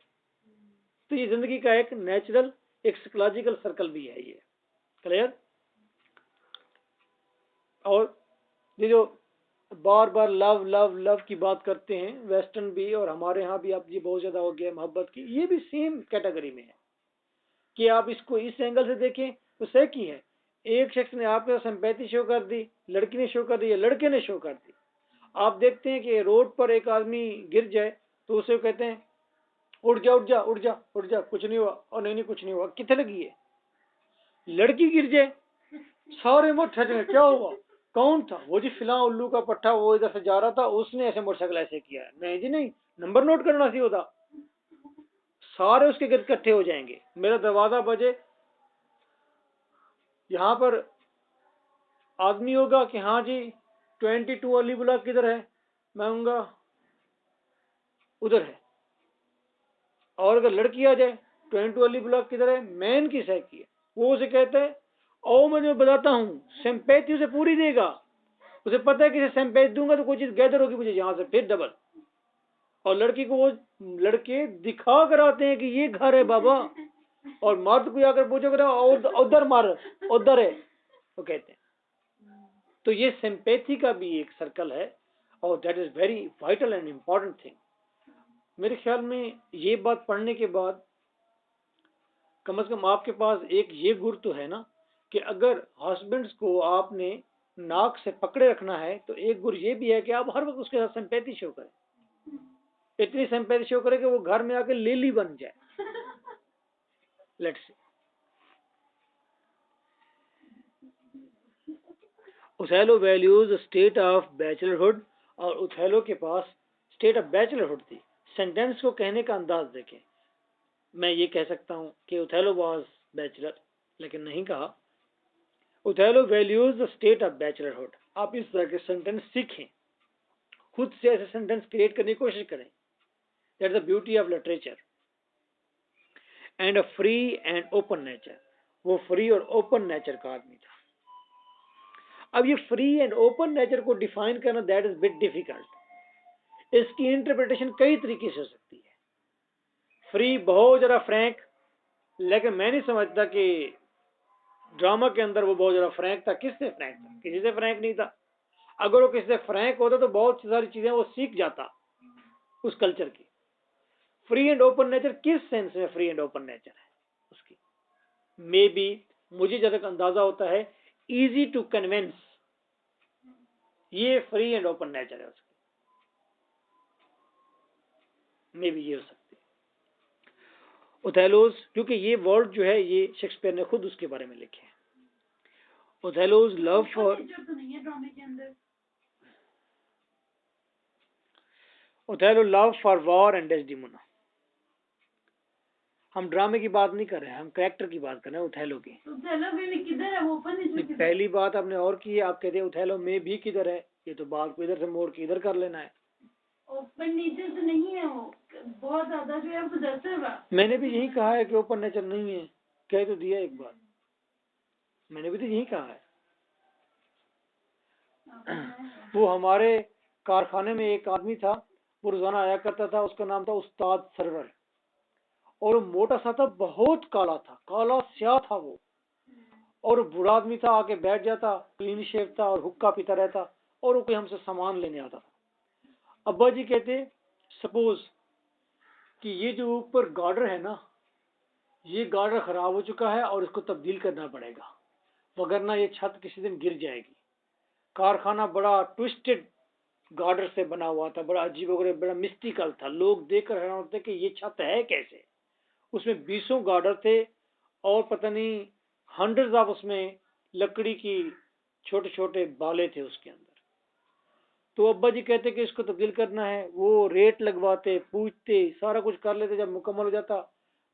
तो ये जिंदगी का एक नेचुरल, एक साइकोलॉजिकल सर्कल भी है ये, क्लियर। और ये जो बार बार लव लव लव की बात करते हैं, वेस्टर्न भी और हमारे यहाँ भी अब ये बहुत ज्यादा हो गया मोहब्बत की, ये भी सेम कैटेगरी में है कि आप इसको इस एंगल से देखें तो सही की है। एक शख्स ने आपके सिंपैथी शो कर दी, लड़की ने शो कर दी या लड़के ने शो कर दी। आप देखते हैं कि रोड पर एक आदमी गिर जाए तो उसे कहते हैं, उठ जा उठ जा उठ जा उठ जा, कुछ नहीं हुआ, और नहीं नहीं कुछ नहीं हुआ, कितने लगी है? लड़की गिर जाए, सारे मोटरसाइकिल, क्या हुआ, कौन था वो जी? फिलहाल उल्लू का पट्टा, वो इधर से जा रहा था, उसने ऐसे मोटरसाइकिल ऐसे किया। नहीं जी नहीं, नंबर नोट करना चाहिए होता। सारे उसके गिर इकट्ठे हो जाएंगे। मेरा दरवाजा बजे, यहाँ पर आदमी होगा कि हाँ जी 22 वाली ब्लॉक किधर है, मैं कहूँगा उधर है। और अगर लड़की आ जाए 22 वाली ब्लॉक किधर है, मैन की सह की है, वो उसे कहते हैं ओ मैं बताता हूँ, सिंपैथी उसे पूरी देगा। उसे पता है कि सिंपैथी दूंगा तो कोई चीज गैदर होगी मुझे यहाँ से, फिर डबल। और लड़की को वो लड़के दिखा कर आते हैं कि ये घर है बाबा, और मर्द को आकर पूछोगे उधर मार, उधर है, वो कहते हैं। तो ये सिंपैथी का भी एक सर्कल है, और that is very vital and important thing. मेरे ख्याल में ये बात पढ़ने के बाद कम से कम आपके पास एक ये गुर तो है ना, कि अगर हस्बैंड्स को आपने नाक से पकड़े रखना है तो एक गुर ये भी है कि आप हर वक्त उसके साथ सिंपैथी शो करें, इतनी सिंपैथी शो करें कि वो घर में आके लिली बन जाए। Let's see, उथेलो values state of bachelorhood, और उथेलो के पास स्टेट ऑफ बैचलरहुड थी। सेंटेंस को कहने का अंदाज देखें। मैं ये कह सकता हूं कि उथेलो वाज बैचलर, लेकिन नहीं कहा। उथेलो values the state of bachelorhood. आप इस तरह के सेंटेंस सीखें, खुद से ऐसे सेंटेंस क्रिएट करने की कोशिश करें। That's the beauty of literature. And a free and open nature, वो फ्री और ओपन नेचर का आदमी था। अब ये फ्री एंड ओपन नेचर को डिफाइन करना दैट इज बिट डिफिकल्ट। इसकी इंटरप्रिटेशन कई तरीके से हो सकती है। फ्री बहुत ज्यादा फ्रैंक, लेकिन मैं नहीं समझता कि ड्रामा के अंदर वो बहुत ज्यादा फ्रैंक था। किससे फ्रैंक था? किसी से फ्रैंक नहीं था। अगर वो किसी से फ्रैंक होता तो बहुत सारी चीजें वो सीख जाता उस कल्चर की। फ्री एंड ओपन नेचर किस सेंस में फ्री एंड ओपन नेचर है उसकी? मे बी, मुझे जब तक अंदाजा होता है, इजी टू कन्विंस, ये फ्री एंड ओपन नेचर है उसकी। मे बी ये हो सकती है ओथेलोज, क्योंकि ये वर्ड जो है ये शेक्सपियर ने खुद उसके बारे में लिखे हैं। Othello's love for, Othello love for war and Desdemona. हम ड्रामे की बात नहीं कर रहे हैं, हम कैरेक्टर की बात कर रहे हैं, ओथेलो की। किधर है वो? पहली बात आपने और की है, आप कहते हैं ओथेलो में भी किधर है, ये तो बात को इधर से मोड़ के इधर कर लेना है। ओपन नेचर तो नहीं है वो, बहुत ज्यादा जो है पोजेसिव है। मैंने भी यही कहा है कि ओपन नेचर नहीं है, कह तो दिया एक बार, मैंने भी तो यही कहा है। वो हमारे कारखाने में एक आदमी था, वो रोजाना आया करता था, उसका नाम था उस्ताद सरवर, और मोटा सा था, बहुत काला था, काला स्या था वो, और बुरा आदमी था, आके बैठ जाता, क्लीन शेव था और हुक्का पीता रहता, और वो कोई हमसे सामान लेने आता था। अब्बा जी कहते सपोज कि ये जो ऊपर गार्डर है ना, ये गार्डर खराब हो चुका है और इसको तब्दील करना पड़ेगा, वगरना ये छत किसी दिन गिर जाएगी। कारखाना बड़ा ट्विस्टेड गार्डर से बना हुआ था, बड़ा अजीब वगैरह, बड़ा मिस्टिकल था। लोग देखकर हैरान होते कि ये छत है कैसे। उसमें 20 गार्डर थे, और पता नहीं हंड्रेड्स ऑफ उसमें लकड़ी की छोटे छोटे बाले थे उसके अंदर। तो अब्बा जी कहते कि इसको तब्दील करना है, वो रेट लगवाते, पूछते, सारा कुछ कर लेते। जब मुकम्मल हो जाता,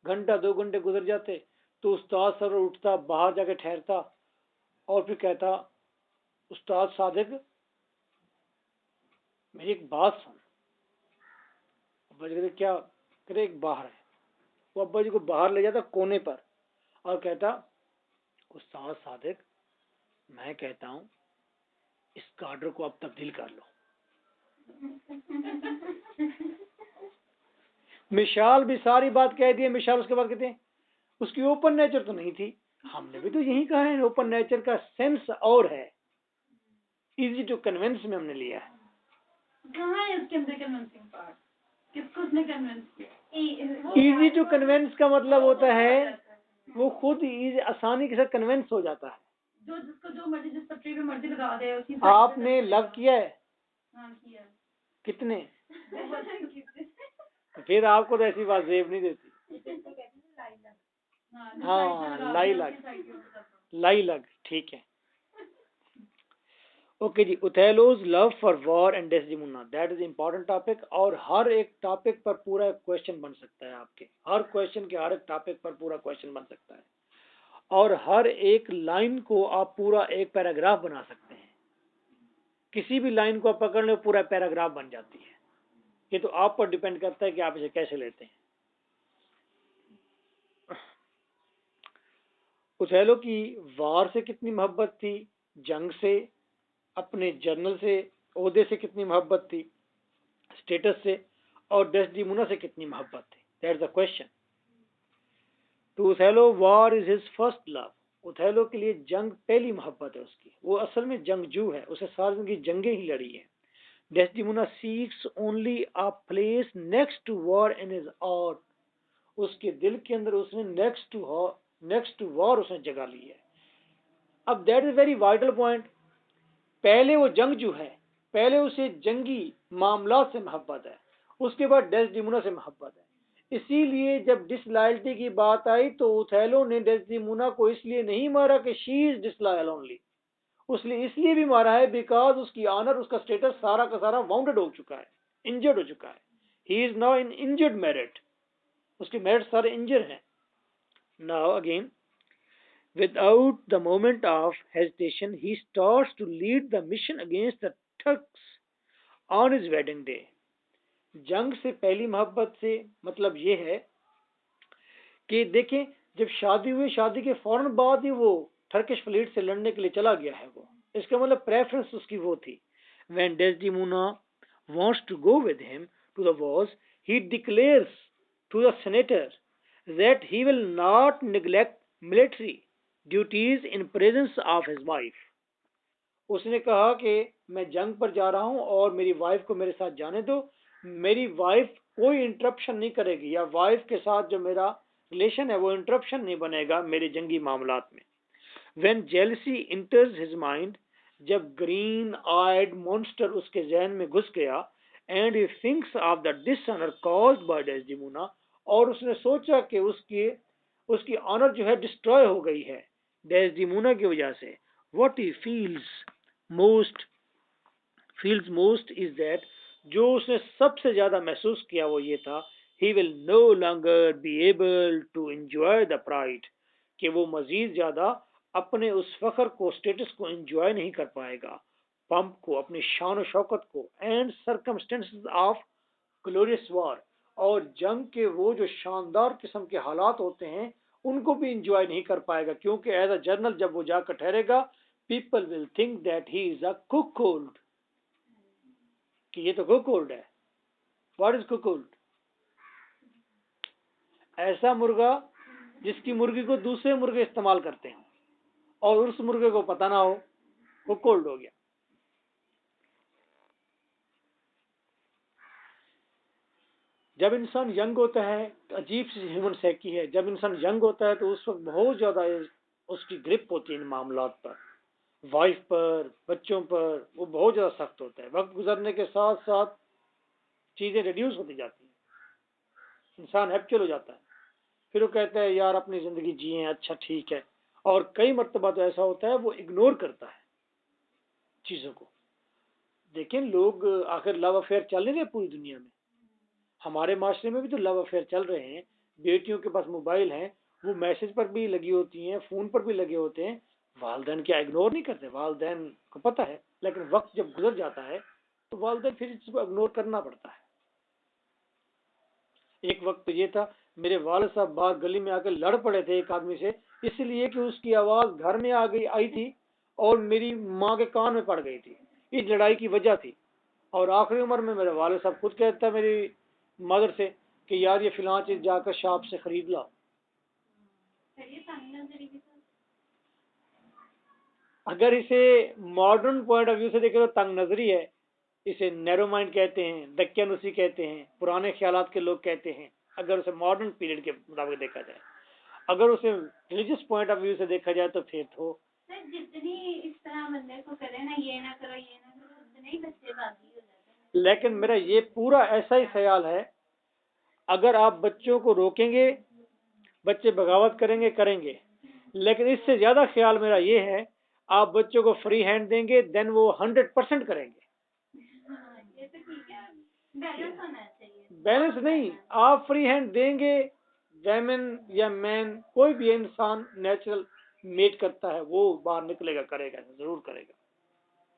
घंटा 2 घंटे गुजर जाते, तो उस्ताद सर उठता, बाहर जाके ठहरता, और फिर कहता उस्ताद सादिक मेरी एक बात सुन। अब्बा जी कहते क्या? कहते एक बाहर है। वो अब्बा जी को बाहर ले जाता कोने पर, और कहता उस्ताद सादिक मैं कहता हूं इस गार्डर को अब तब्दील कर लो। मिशाल भी सारी बात कह दी। मिशाल उसके बाद कहते हैं उसकी ओपन नेचर तो नहीं थी। हमने भी तो यही कहा है, ओपन नेचर का सेंस और है, इजी टू कन्विंस में हमने लिया है। कहाँ है इसके अंदर कन्विंसिंग पार्ट? किसको उसने कन्विंस किया? इजी टू कन्विंस का मतलब होता है वो खुद आसानी के साथ कन्विंस हो जाता है। जो जिसको जो मर्जी, जिस पटरी पे मर्जी लगा दे। आपने लव किया है? हाँ किया। कितने? फिर आपको तो ऐसी बात जेब नहीं देती। हाँ, लाइलग, ठीक है। ओके जी, Othello's love for war and Desdemona, that is important topic. और हर एक टॉपिक पर पूरा क्वेश्चन बन सकता है आपके, हर क्वेश्चन के हर एक टॉपिक पर पूरा क्वेश्चन बन सकता है। और हर एक लाइन को आप पूरा एक पैराग्राफ बना सकते हैं। किसी भी लाइन को आप पकड़ लो पूरा पैराग्राफ बन जाती है। ये तो आप पर डिपेंड करता है कि आप इसे कैसे लेते हैं। ओथेलो की वार से कितनी मोहब्बत थी, जंग से, अपने जर्नल से, ओहदे से कितनी मोहब्बत थी, स्टेटस से, और डेस्डेमोना से कितनी मोहब्बत थी, that's the question. To Othello war is his first love, Othello के लिए जंग पहली मोहब्बत है उसकी। वो असल में जंगजू है, उसे सारी जिंदगी जंगें ही लड़ी है। Desdemona seeks only a place next to war in his heart, उसके दिल के अंदर उसने नेक्स्ट टू वॉर उसने जगह ली है। अब that is very vital point. पहले वो जंगजू है, पहले उसे जंगी मामला से मोहब्बत है, उसके बाद डेस्डेमोना से मोहब्बत है। इसीलिए जब डिसलॉयल्टी की बात आई तो ओथेलो ने डेस्डेमोना को इसलिए नहीं मारा कि शी इज डिसलॉयल ओनली, उसने इसलिए भी मारा है बिकॉज उसकी ऑनर, उसका स्टेटस सारा का सारा वाउंडेड हो चुका है, इंजर्ड हो चुका है। He is now in injured merit, उसके मेरिट सारे इंजर्ड हैं। Now again, without the moment of hesitation, he starts to lead the mission against the Turks on his wedding day. जंग से पहली मोहब्बत से मतलब ये है कि देखें, जब शादी हुई, शादी के फौरन बाद ही वो टर्किश फ्लीट से लड़ने के लिए चला गया है। वो, इसका मतलब प्रेफरेंस उसकी वो थी। When Desdemona wants to go with him to the wars, he declares to the senator that he will not neglect military duties in presence of his wife. उसने कहा कि मैं जंग पर जा रहा हूं और मेरी वाइफ को मेरे साथ जाने दो, मेरी वाइफ कोई इंटरप्शन नहीं करेगी, या वाइफ के साथ जो मेरा रिलेशन है वो इंटरप्शन नहीं बनेगा मेरे जंगी मामलात में। When jealousy enters his mind, जब ग्रीन आइड मॉन्स्टर उसके जहन में घुस गया, and he thinks of the dishonor caused by Desdemona, और उसने सोचा कि उसकी ऑनर जो है डिस्ट्रॉय हो गई है डेस्डेमोना की वजह से। what he feels most is that, जो उसने सबसे ज्यादा महसूस किया वो ये था, he will no longer be able to enjoy the pride, कि वो मजीद ज्यादा अपने उस फख्र को, स्टेटस को एंजॉय नहीं कर पाएगा, पंप को, अपनी शान और शौकत को, and circumstances of glorious war, और जंग के वो जो शानदार किस्म के हालात होते हैं उनको भी इंजॉय नहीं कर पाएगा, क्योंकि एज अ जर्नल जब वो जाकर ठहरेगा, people will think that he is a cuckold, कि ये तो कुकोल्ड है। What is cuckold? ऐसा मुर्गा जिसकी मुर्गी को दूसरे मुर्गे इस्तेमाल करते हैं और उस मुर्गे को पता ना हो, कुकोल्ड हो गया। जब इंसान यंग होता है तो अजीब सी ह्यूमन साइकी है, जब इंसान यंग होता है तो उस वक्त बहुत ज्यादा उसकी ग्रिप होती है इन मामलात पर, वाइफ पर, बच्चों पर, वो बहुत ज्यादा सख्त होता है। वक्त गुजरने के साथ साथ चीजें रिड्यूस होती जाती हैं, इंसान हैप्चुअल हो जाता है, फिर वो कहता है यार अपनी जिंदगी जिए, अच्छा ठीक है। और कई मरतबा तो ऐसा होता है वो इग्नोर करता है चीजों को। देखें, लोग आखिर लव अफेयर चल नहीं रहे पूरी दुनिया में, हमारे माशरे में भी तो लव अफेयर चल रहे हैं। बेटियों के पास मोबाइल हैं, वो मैसेज पर भी लगी होती हैं, फोन पर भी लगे होते हैं, वालदैन क्या इग्नोर नहीं करते? वालदैन को पता है, लेकिन वक्त जब गुजर जाता है तो वालदैन फिर इसको इग्नोर करना पड़ता है। एक वक्त ये था, मेरे वालिद साहब बाहर गली में आकर लड़ पड़े थे एक आदमी से, इसलिए कि उसकी आवाज घर में आई थी और मेरी माँ के कान में पड़ गई थी, इस लड़ाई की वजह थी। और आखिरी उम्र में मेरे वालिद साहब खुद कहता है मेरी मदर से कि यार ये फिलहाल चीज जाकर शॉप से खरीद लाओ। अगर इसे मॉडर्न पॉइंट ऑफ व्यू से देखें तो तंग नजरी है, इसे नैरो माइंड कहते हैं, दक्यानुसी कहते हैं, पुराने ख्यालात के लोग कहते हैं, अगर उसे मॉडर्न पीरियड के मुताबिक देखा जाए। अगर उसे रिलीजियस पॉइंट ऑफ व्यू से देखा जाए तो फिर तो जितनी इस तरह बंदे को करे ना, ये ना करो ये ना करो, उतने ही बच्चे बागी हो जाते हैं। लेकिन मेरा ये पूरा ऐसा ही ख्याल है, अगर आप बच्चों को रोकेंगे, बच्चे बगावत करेंगे, लेकिन इससे ज्यादा ख्याल मेरा ये है, आप बच्चों को फ्री हैंड देंगे, देन वो 100% करेंगे। ये तो ठीक है, बैलेंस होना चाहिए। बैलेंस नहीं, आप फ्री हैंड देंगे, वेमेन या मैन कोई भी इंसान नेचुरल मेट करता है, वो बाहर निकलेगा, करेगा, जरूर करेगा।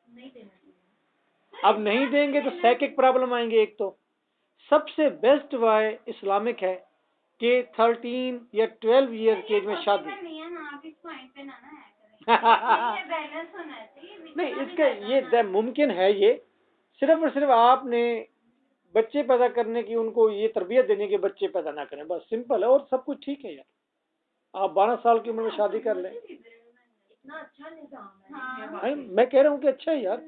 नहीं देना चाहिए। अब नहीं देंगे तो साइकिक प्रॉब्लम आएंगे। एक तो सबसे बेस्ट वाय इस्लामिक है कि 13 या 12 ईयर की एज में शादी। नहीं है ना, आप इस पॉइंट पे ना करें। बैलेंस होना चाहिए। नहीं, इसका ये मुमकिन है, ये सिर्फ और सिर्फ आपने बच्चे पैदा करने की, उनको ये तरबियत देने के बच्चे पैदा ना करें, बस सिंपल है, और सब कुछ ठीक है यार। आप 12 साल की उम्र में शादी कर लें, इतना अच्छा निजाम है। मैं कह रहा हूँ कि अच्छा है यार,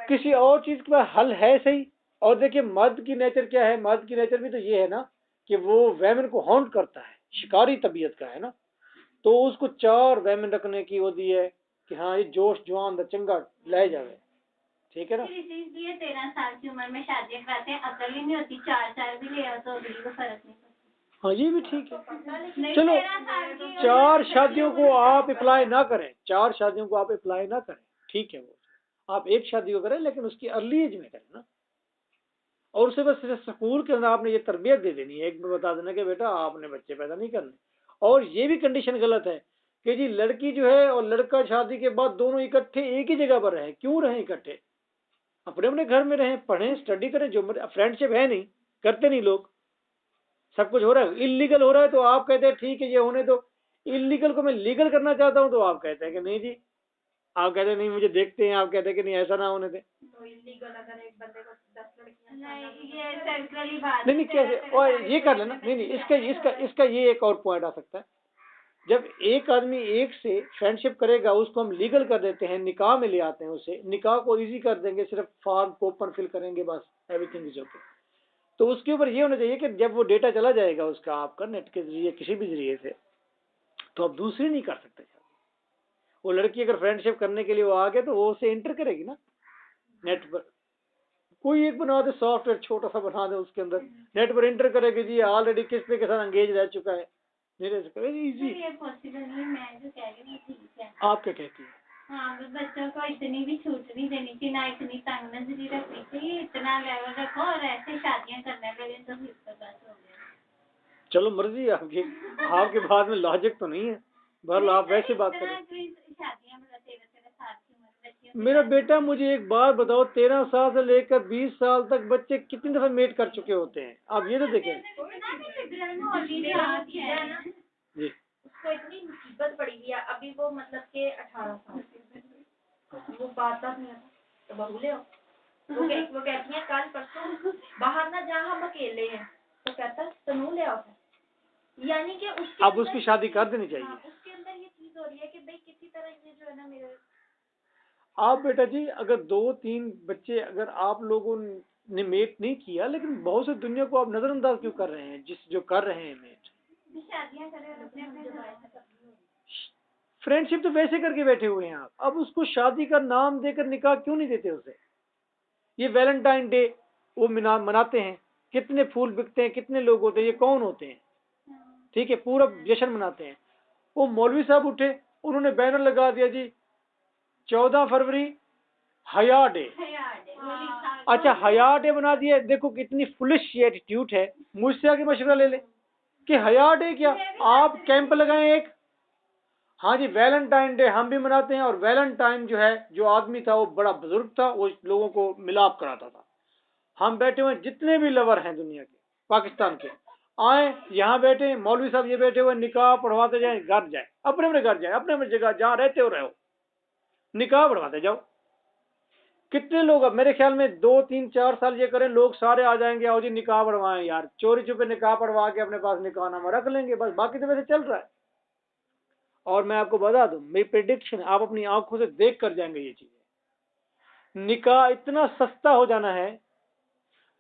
किसी और चीज के पास हल है सही। और देखिए मर्द की नेचर क्या है, मर्द की नेचर भी तो ये है ना कि वो वेमन को हॉन्ट करता है, शिकारी तबीयत का है ना, तो उसको 4 वेमन रखने की वो दी है कि हाँ ये जोश जवान दा चंगा ले जावे, ठीक है ना। इसलिए 13 साल की उम्र में शादी कराते हैं, अकल ही नहीं होती, 4 साल भी ले आओ तो अगली को फर्क नहीं पड़ता। हाँ ये भी ठीक है। चलो 4 शादियों को आप अप्लाई ना करें, 4 शादियों को आप अप्लाई ना करें, ठीक है, वो आप एक शादी को करें, लेकिन उसकी अर्ली एज में करें ना। और उसे बस सिर्फ स्कूल के अंदर आपने ये तरबियत दे देनी है, एक बार बता देना कि बेटा आपने बच्चे पैदा नहीं करने। और ये भी कंडीशन गलत है कि जी लड़की जो है और लड़का शादी के बाद दोनों इकट्ठे एक ही जगह पर रहे। क्यों रहे इकट्ठे? अपने अपने घर में रहें, पढ़ें, स्टडी करें, जो फ्रेंडशिप है नहीं, करते नहीं लोग। सब कुछ हो रहा है, इलीगल हो रहा है, तो आप कहते हैं ठीक है ये होने दो। इलीगल को मैं लीगल करना चाहता हूं, तो आप कहते हैं कि नहीं जी, आप कहते हैं नहीं मुझे देखते हैं, आप कहते हैं कि नहीं ऐसा ना होने दे। तो इलीगल अगर एक बंदे को 10 लड़कियां, नहीं ये सेंट्रली बात नहीं कैसे, और ये कर लेना। नहीं इसका ये एक और पॉइंट आ सकता है। जब एक आदमी एक से फ्रेंडशिप करेगा, उसको हम लीगल कर देते हैं, निकाह में ले आते हैं उसे, निकाह को इजी कर देंगे, सिर्फ फॉर्म ओपन फिल करेंगे, बस एवरीथिंग इज ओके। तो उसके ऊपर ये होना चाहिए कि जब वो डेटा चला जाएगा उसका आपका नेट के जरिए, किसी भी जरिए से, तो आप दूसरी नहीं कर सकते। वो लड़की अगर फ्रेंडशिप करने के लिए वो आ गए, तो वो उसे एंटर करेगी ना नेट पर। कोई एक बना दे सॉफ्टवेयर, छोटा सा बना दे, उसके अंदर नेट पर एंटर करेगी जी ऑलरेडी किस पे के साथ एंगेज रह चुका है, नहीं रह सकता। इजी। ये पॉसिबल नहीं, मैं जो कह रही हूँ ठीक है। आप क्या कहती हैं? हाँ, बच्चों को इतनी भी छूट नहीं देनी चाहिए, ना इतनी तंग नजरी रखनी चाहिए, इतना लेवल रखो, और ऐसे शादियां करने लगे तो फिर तो बस हो गया। चलो मर्जी है आपकी, आपके बाद में लॉजिक तो नहीं है, बहरहाल आप वैसे बात करें। शादियां मतलब 13 साल की उम्र बच्चियों, मेरा बेटा मुझे एक बात बताओ, 13 साल से लेकर 20 साल तक बच्चे कितनी दफा मेट कर चुके होते हैं? आप ये तो देखें जी। उसको इतनी मुसीबत पड़ी है अभी, वो मतलब के 18 साल वो बात नहीं आता, तो बहू ले आओ। वो कहती है कल परसों बाहर ना जा, हम अकेले हैं, तो कहता तनू ले आओ। यानी कि उसके अब उसकी शादी कर देनी चाहिए। उसके अंदर ये चीज हो रही है कि भाई किसी तरह ये जो है ना मेरे। आप बेटा जी अगर 2-3 बच्चे अगर आप लोगों ने मेट नहीं किया, लेकिन बहुत से दुनिया को आप नजरअंदाज क्यों कर रहे हैं, जो कर रहे हैं मेट? शादियां करें और अपने फ्रेंडशिप तो वैसे करके बैठे हुए हैं आप, अब उसको शादी का नाम देकर निकाह क्यों नहीं देते उसे? ये वैलेंटाइन डे वो मनाते हैं, कितने फूल बिकते हैं, कितने लोग होते हैं, ये कौन होते हैं? ठीक है, पूरा जश्न मनाते हैं। वो मौलवी साहब उठे, उन्होंने बैनर लगा दिया जी 14 फरवरी हया डे। अच्छा हया डे बना दिया। देखो कितनी फुलिश एटीट्यूड है। मुझसे आगे मशवरा ले ले कि हया डे क्या, आप कैंप लगाएं एक। हाँ जी वैलेंटाइन डे हम भी मनाते हैं, और वैलेंटाइन जो है, जो आदमी था वो बड़ा बुजुर्ग था, वो लोगों को मिलाप कराता था। हम बैठे हुए जितने भी लवर हैं दुनिया के, पाकिस्तान के, आए यहाँ बैठे, मौलवी साहब ये बैठे हुए, निकाह पढ़वाते जाए, घर जाए, अपने अपने घर जाए, अपने अपने जगह जहाँ रहते हो रहो, निकाह पढ़वाते जाओ। कितने लोग, अब मेरे ख्याल में 2-3-4 साल ये करें, लोग सारे आ जाएंगे, आओ जी निकाह पढ़वाएं यार, चोरी छुपे निकाह पढ़वा के अपने पास निकाहनामा रख लेंगे, बस बाकी तो वैसे चल रहा है। और मैं आपको बता दूं, मेरी प्रेडिक्शन, आप अपनी आंखों से देख कर जाएंगे ये चीजें। निकाह इतना सस्ता हो जाना है,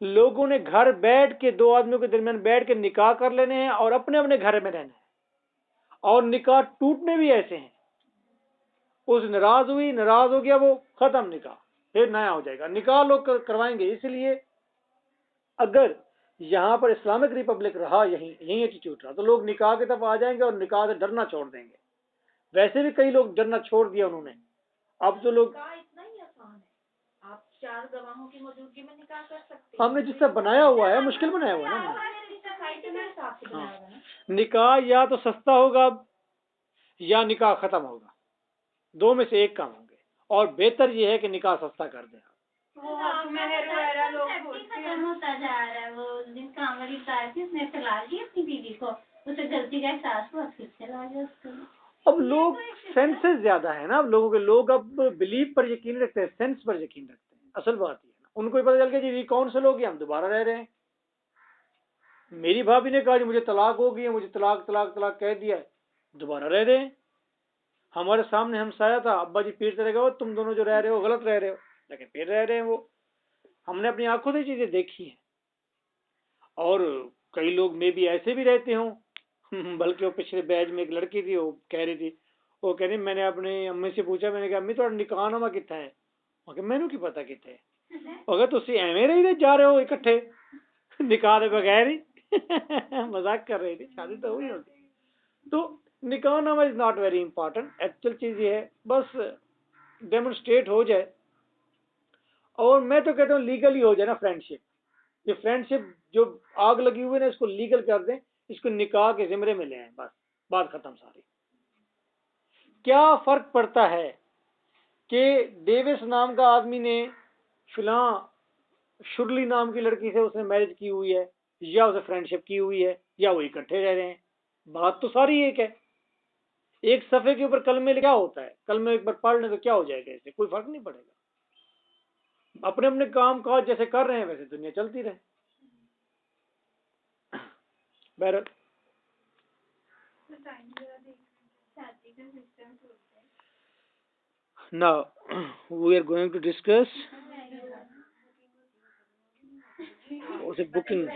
लोगों ने घर बैठ के, 2 आदमियों के दरमियान बैठ के निकाह कर लेने हैं और अपने अपने घर में रहना है। और निकाह टूटने भी ऐसे हैं, उस नाराज हुई, नाराज हो गया, वो खत्म निकाह, फिर नया हो जाएगा। निकाह लोग करवाएंगे। इसलिए अगर यहाँ पर इस्लामिक रिपब्लिक रहा, यही एटीट्यूड रहा, तो लोग निकाह की तरफ आ जाएंगे और निकाह से डरना छोड़ देंगे। वैसे भी कई लोग डरना छोड़ दिया उन्होंने। अब तो लोग निकाह इतना ही आसान है, आप 4 गवाहों की मौजूदगी में निकाह कर सकते हैं। हमने जिस तरह बनाया हुआ है, मुश्किल बनाया हुआ है ना हमने। सोसाइटी के हिसाब से बनाया हुआ है ना। निकाह या तो सस्ता होगा या निकाह खत्म होगा, दो में से एक काम होंगे, और बेहतर ये है कि निकाह सस्ता कर दें। वो मेहर वगैरह लोग खत्म होता जा रहा है। वो दिन कांवड़ी उतार थी, उसने चला ली अपनी बीवी को, उसे गलती का एहसास हुआ, फिर चला गया उसको। अब लोग सेंसेस ज्यादा है ना, अब लोगों के लोग अब बिलीव पर यकीन रखते हैं, सेंस पर यकीन रखते हैं। असल बात ये है ना, उनको पता चल गया जी ये कौन से लोग हैं, हम दोबारा रह रहे हैं। मेरी भाभी ने कहा जी मुझे तलाक हो गई है, मुझे तलाक तलाक तलाक कह दिया है, दोबारा रह रहे हैं। हमारे सामने हमसाया था, अब्बा जी पीटते रह गए, तुम दोनों जो रह रहे हो गलत रह रहे हो, लेकिन फिर रह रहे हैं वो। हमने अपनी आंखों से चीजें देखी हैं। और कई लोग में भी ऐसे भी रहते हों बल्कि वो पिछले बैच में एक लड़की थी, वो कह रही थी, वो कह रही मैंने अपनी अम्मी से पूछा, मैंने कहा अम्मी थोड़ा निकाहनामा कितना है, मैनू की पता कितना है, अगर तुम एवं रही जा रहे हो इकट्ठे निकाह के बगैर ही मजाक कर रही थी, शादी तो हुई होती। तो निकाहनामा is not very important, actual चीज ये है बस डेमोन्स्ट्रेट हो जाए, और मैं तो कहता हूँ लीगली हो जाए ना फ्रेंडशिप। ये फ्रेंडशिप जो आग लगी हुई है ना, इसको लीगल कर दें, इसको निकाह के जिम्मे में ले आए, बस बात खत्म सारी। क्या फर्क पड़ता है कि डेविस नाम का आदमी ने फिला शुरली नाम की लड़की से उसने मैरिज की हुई है, या उसे फ्रेंडशिप की हुई है, या वो इकट्ठे रह रहे हैं, बात तो सारी एक है। एक सफे के ऊपर कलमे क्या होता है, कलमे एक बार पढ़ लें तो क्या हो जाएगा, इससे कोई फर्क नहीं पड़ेगा। अपने अपने काम काज जैसे कर रहे हैं वैसे दुनिया चलती रहे। बहरहाल now we are going to discuss the booking.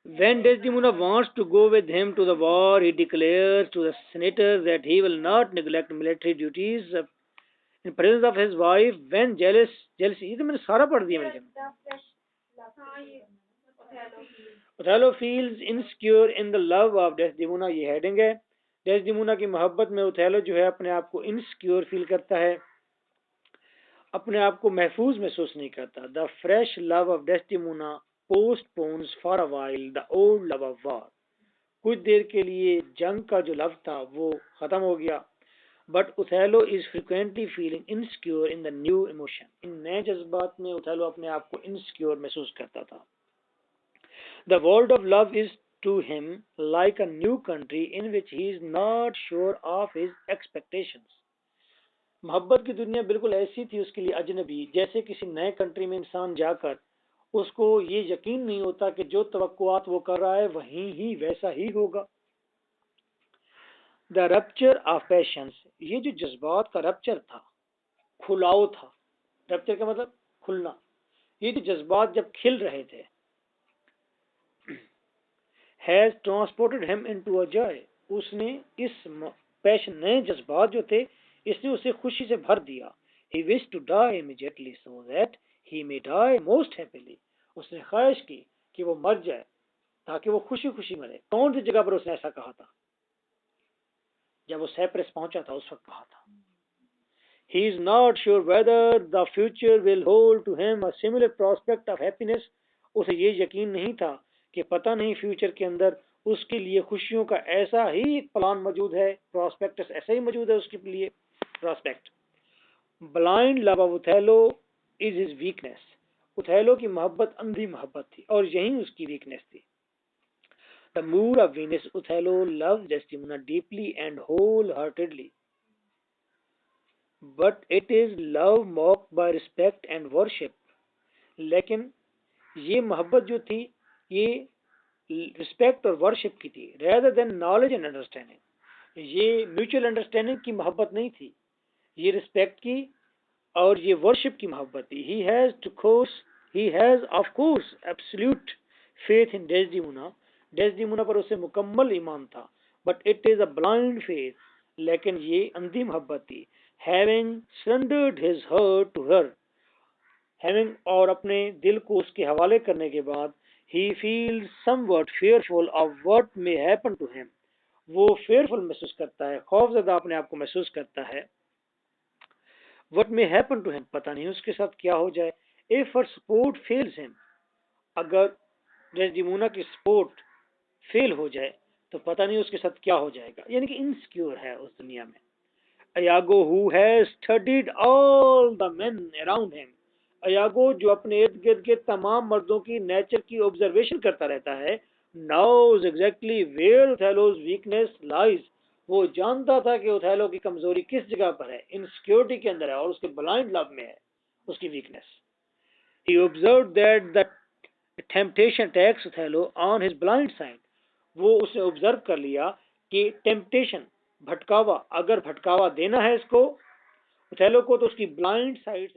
When Desdemona wants to go with him to the war, he declares to the senators that he will not neglect military duties in presence of his wife when jealousy ये तो मैंने सारा पढ़ दिया मैंने। Othello feels insecure in the love of Desdemona, ये heading है। Desdemona की मोहब्बत में ओथेलो जो है अपने आप को इनसिक्योर फील करता है, अपने आप को महफूज महसूस नहीं करता। The fresh love of Desdemona postpones for a while the old love of war, कुछ देर के लिए जंग का जो लव था वो खत्म हो गया। But Othello is frequently feeling insecure in the new emotion, इन नए जज्बात में ओथेलो अपने आप को इनसिक्योर महसूस करता था। The world of love is to him like a new country in which he is not sure of his expectations. मोहब्बत की दुनिया बिल्कुल ऐसी थी उसके लिए अजनबी, जैसे किसी नए कंट्री में इंसान जाकर उसको ये यकीन नहीं होता कि जो तवक्कुआत वो कर रहा है वहीं ही वैसा ही होगा। द रप्चर ऑफ पैशंस, ये जो जज्बात का रप्चर था, खुलाव था, रप्चर का मतलब खुलना, ये जो जज्बात जब खिल रहे थे, has transported him into a joy, उसने इस पैशन नए जज्बात जो थे इसने उसे खुशी से भर दिया। he wished to die immediately so that he may die most happily, उसने ख्वाहिश की कि वो मर जाए ताकि वो खुशी खुशी मरे। कौन सी जगह पर उसने ऐसा कहा था? जब वो साइप्रस पहुंचा था उस वक्त कहा था। he is not sure whether the future will hold to him a similar prospect of happiness, उसे ये यकीन नहीं था कि पता नहीं फ्यूचर के अंदर उसके लिए खुशियों का ऐसा ही एक प्लान मौजूद है, प्रोस्पेक्टस ऐसा ही मौजूद है उसके लिए prospect. Blind love of Othello is his weakness, Othello की मोहब्बत अंधी मोहब्बत थी और यही उसकी वीकनेस थी। The mood of Venus, Othello loves Desdemona deeply and wholeheartedly, but it is love mocked by respect and worship, लेकिन ये मोहब्बत जो थी ये रिस्पेक्ट और वर्शिप की थी, rather than knowledge and understanding. ये म्यूचुअल अंडरस्टैंडिंग की मोहब्बत नहीं थी, ये रिस्पेक्ट की और ये वर्शिप की मोहब्बत थी। he has of course absolute faith in Desdemona, Desdemona पर उसे मुकम्मल ईमान था, but it is a blind faith, लेकिन ये अंधी मोहब्बत थी। having surrendered his heart to her, having और अपने दिल को उसके हवाले करने के बाद he feels somewhat fearful of what may happen to him, वो फेयरफुल महसूस करता है, खौफजदा अपने आप को महसूस करता है। What may happen to him, पता नहीं उसके साथ क्या हो जाए। If her support fails him, अगर डेस्डिमोना की सपोर्ट फेल हो जाए तो पता नहीं उसके साथ क्या हो जाएगा, यानी कि इनसिक्योर है उस दुनिया में। Iago who has studied all the men around him, Iago जो अपने इर्द गिर्द के तमाम मर्दों की नेचर की ऑब्जर्वेशन करता रहता है, knows exactly where Othello's weakness lies, वो जानता था कि ओथेलो की कमजोरी किस जगह पर है, इनसिक्योरिटी के अंदर है और उसके ब्लाइंड लव में है उसकी weakness. He observed that the temptation attacks Othello on his blind side, वो उसने ऑब्जर्व कर लिया कि टेम्पटेशन भटकावा, अगर भटकावा देना है इसको ओथेलो को तो उसकी ब्लाइंड साइड से